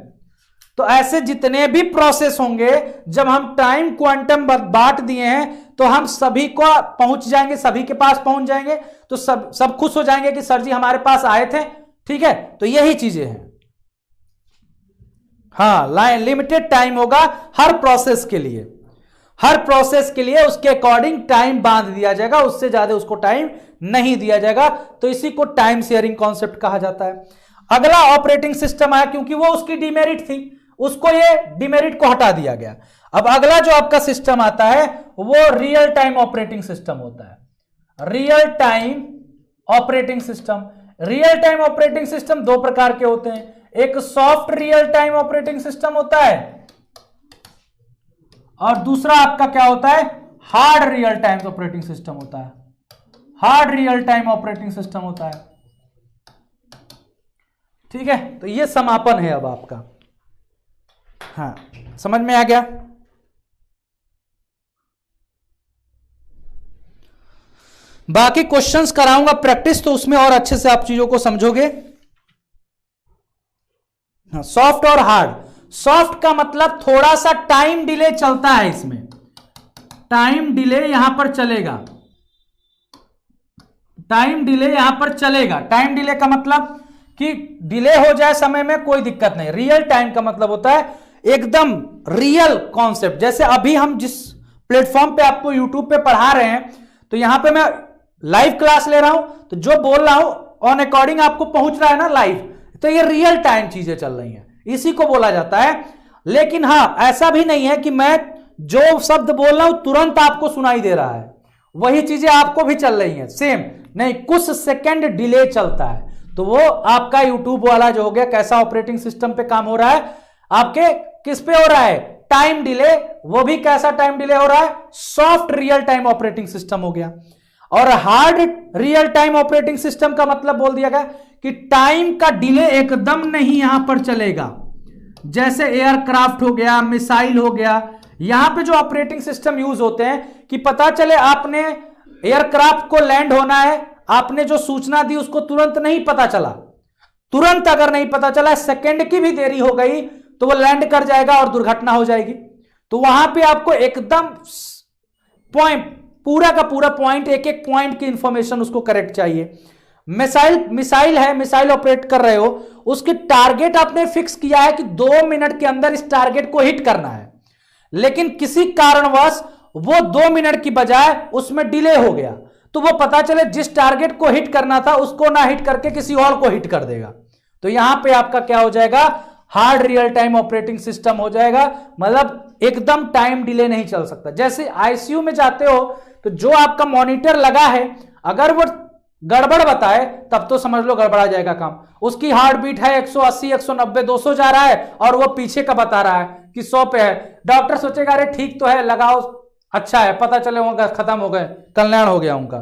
तो ऐसे जितने भी प्रोसेस होंगे, जब हम टाइम क्वांटम बांट दिए हैं तो हम सभी को पहुंच जाएंगे, सभी के पास पहुंच जाएंगे। तो सब खुश हो जाएंगे कि सर जी हमारे पास आए थे। ठीक है, तो यही चीजें हैं। हाँ, लिमिटेड टाइम होगा हर प्रोसेस के लिए, हर प्रोसेस के लिए उसके अकॉर्डिंग टाइम बांध दिया जाएगा, उससे ज्यादा उसको टाइम नहीं दिया जाएगा। तो इसी को टाइम शेयरिंग कॉन्सेप्ट कहा जाता है। अगला ऑपरेटिंग सिस्टम आया, क्योंकि वो उसकी डिमेरिट थी, उसको ये डिमेरिट को हटा दिया गया। अब अगला जो आपका सिस्टम आता है वो रियल टाइम ऑपरेटिंग सिस्टम होता है। Real time operating system, real time operating system 2 प्रकार के होते हैं। एक soft real time operating system होता है और दूसरा आपका क्या होता है, hard real time operating system होता है। Hard real time operating system होता है। ठीक है, तो ये समापन है अब आपका। हाँ, समझ में आ गया। बाकी क्वेश्चंस कराऊंगा प्रैक्टिस, तो उसमें और अच्छे से आप चीजों को समझोगे। सॉफ्ट और हार्ड। सॉफ्ट का मतलब थोड़ा सा टाइम डिले चलता है, इसमें टाइम डिले यहां पर चलेगा, टाइम डिले यहां पर चलेगा। टाइम डिले का मतलब कि डिले हो जाए समय में कोई दिक्कत नहीं। रियल टाइम का मतलब होता है एकदम रियल कॉन्सेप्ट। जैसे अभी हम जिस प्लेटफॉर्म पे आपको यूट्यूब पे पढ़ा रहे हैं, तो यहां पे मैं लाइव क्लास ले रहा हूं, तो जो बोल रहा हूं ऑन अकॉर्डिंग आपको पहुंच रहा है ना लाइव, तो ये रियल टाइम चीजें चल रही हैं, इसी को बोला जाता है। लेकिन हां, ऐसा भी नहीं है कि मैं जो शब्द बोल रहा हूं तुरंत आपको सुनाई दे रहा है, वही चीजें आपको भी चल रही हैं सेम, नहीं, कुछ सेकंड डिले चलता है। तो वो आपका यूट्यूब वाला जो हो गया, कैसा ऑपरेटिंग सिस्टम पे काम हो रहा है, आपके किस पे हो रहा है, टाइम डिले, वो भी कैसा टाइम डिले हो रहा है, soft real time operating system हो गया। और hard real time operating system का मतलब बोल दिया गया कि टाइम का डिले एकदम नहीं यहां पर चलेगा। जैसे एयरक्राफ्ट हो गया, मिसाइल हो गया, यहां पे जो ऑपरेटिंग सिस्टम यूज होते हैं कि पता चले आपने एयरक्राफ्ट को लैंड होना है, आपने जो सूचना दी उसको तुरंत नहीं पता चला, तुरंत अगर नहीं पता चला, सेकंड की भी देरी हो गई तो वो लैंड कर जाएगा और दुर्घटना हो जाएगी। तो वहां पे आपको एकदम पॉइंट, पूरा का पूरा पॉइंट, एक एक पॉइंट की इंफॉर्मेशन उसको करेक्ट चाहिए। मिसाइल है, मिसाइल ऑपरेट कर रहे हो, उसकी टारगेट आपने फिक्स किया है कि 2 मिनट के अंदर इस टारगेट को हिट करना है, लेकिन किसी कारणवश वो 2 मिनट की बजाय उसमें डिले हो गया, तो वो पता चले जिस टारगेट को हिट करना था उसको ना हिट करके किसी और को हिट कर देगा। तो यहां पे आपका क्या हो जाएगा, hard real time operating system हो जाएगा। मतलब एकदम टाइम डिले नहीं चल सकता। जैसे आईसीयू में जाते हो तो जो आपका मॉनिटर लगा है, अगर वो गड़बड़ बताए तब तो समझ लो गड़बड़ा जाएगा काम। उसकी हार्ट बीट है 180, 190, 200 जा रहा है और वो पीछे का बता रहा है कि 100 पे है। डॉक्टर सोचेगा अरे ठीक तो है, लगाओ, अच्छा है, पता चले उनका खत्म हो गए, कल्याण हो गया उनका।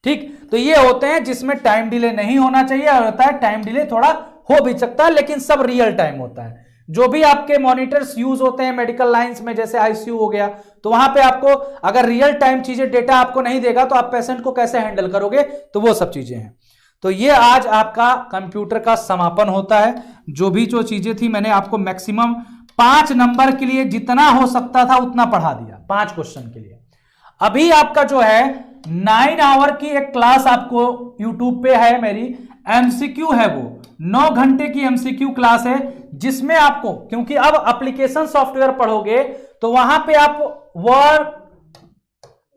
ठीक, तो ये होते हैं जिसमें टाइम डिले नहीं होना चाहिए, और होता है टाइम डिले थोड़ा हो भी सकता है, लेकिन सब रियल टाइम होता है। जो भी आपके मॉनिटर्स यूज होते हैं मेडिकल लाइंस में, जैसे आईसीयू हो गया, तो वहां पे आपको अगर रियल टाइम चीजें, डेटा आपको नहीं देगा तो आप पेशेंट को कैसे हैंडल करोगे, तो वो सब चीजें हैं। तो ये आज आपका कंप्यूटर का समापन होता है। जो चीजें थी मैंने आपको मैक्सिमम 5 नंबर के लिए जितना हो सकता था उतना पढ़ा दिया, 5 क्वेश्चन के लिए। अभी आपका जो है 9 आवर की एक क्लास आपको यूट्यूब पे है मेरी, एमसीक्यू है, वो 9 घंटे की एमसीक्यू क्लास है, जिसमें आपको, क्योंकि अब एप्लीकेशन सॉफ्टवेयर पढ़ोगे तो वहां पे आप वर्ड,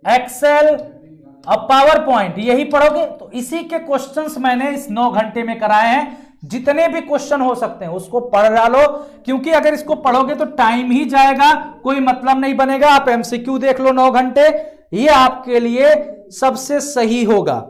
एक्सेल और पावर पॉइंट यही पढ़ोगे, तो इसी के क्वेश्चंस मैंने इस 9 घंटे में कराए हैं। जितने भी क्वेश्चन हो सकते हैं उसको पढ़ डालो, क्योंकि अगर इसको पढ़ोगे तो टाइम ही जाएगा, कोई मतलब नहीं बनेगा। आप एमसीक्यू देख लो 9 घंटे, ये आपके लिए सबसे सही होगा।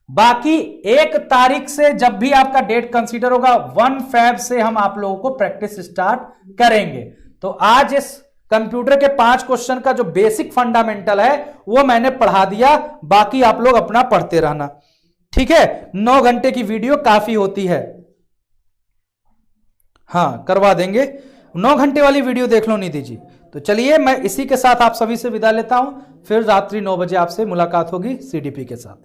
बाकी 1 तारीख से जब भी आपका डेट कंसीडर होगा 1 फेब से हम आप लोगों को प्रैक्टिस स्टार्ट करेंगे। तो आज इस कंप्यूटर के 5 क्वेश्चन का जो बेसिक फंडामेंटल है वो मैंने पढ़ा दिया, बाकी आप लोग अपना पढ़ते रहना, ठीक है। 9 घंटे की वीडियो काफी होती है, हाँ करवा देंगे, 9 घंटे वाली वीडियो देख लो निधि जी। तो चलिए मैं इसी के साथ आप सभी से विदा लेता हूं, फिर रात्रि 9 बजे आपसे मुलाकात होगी सीडीपी के साथ।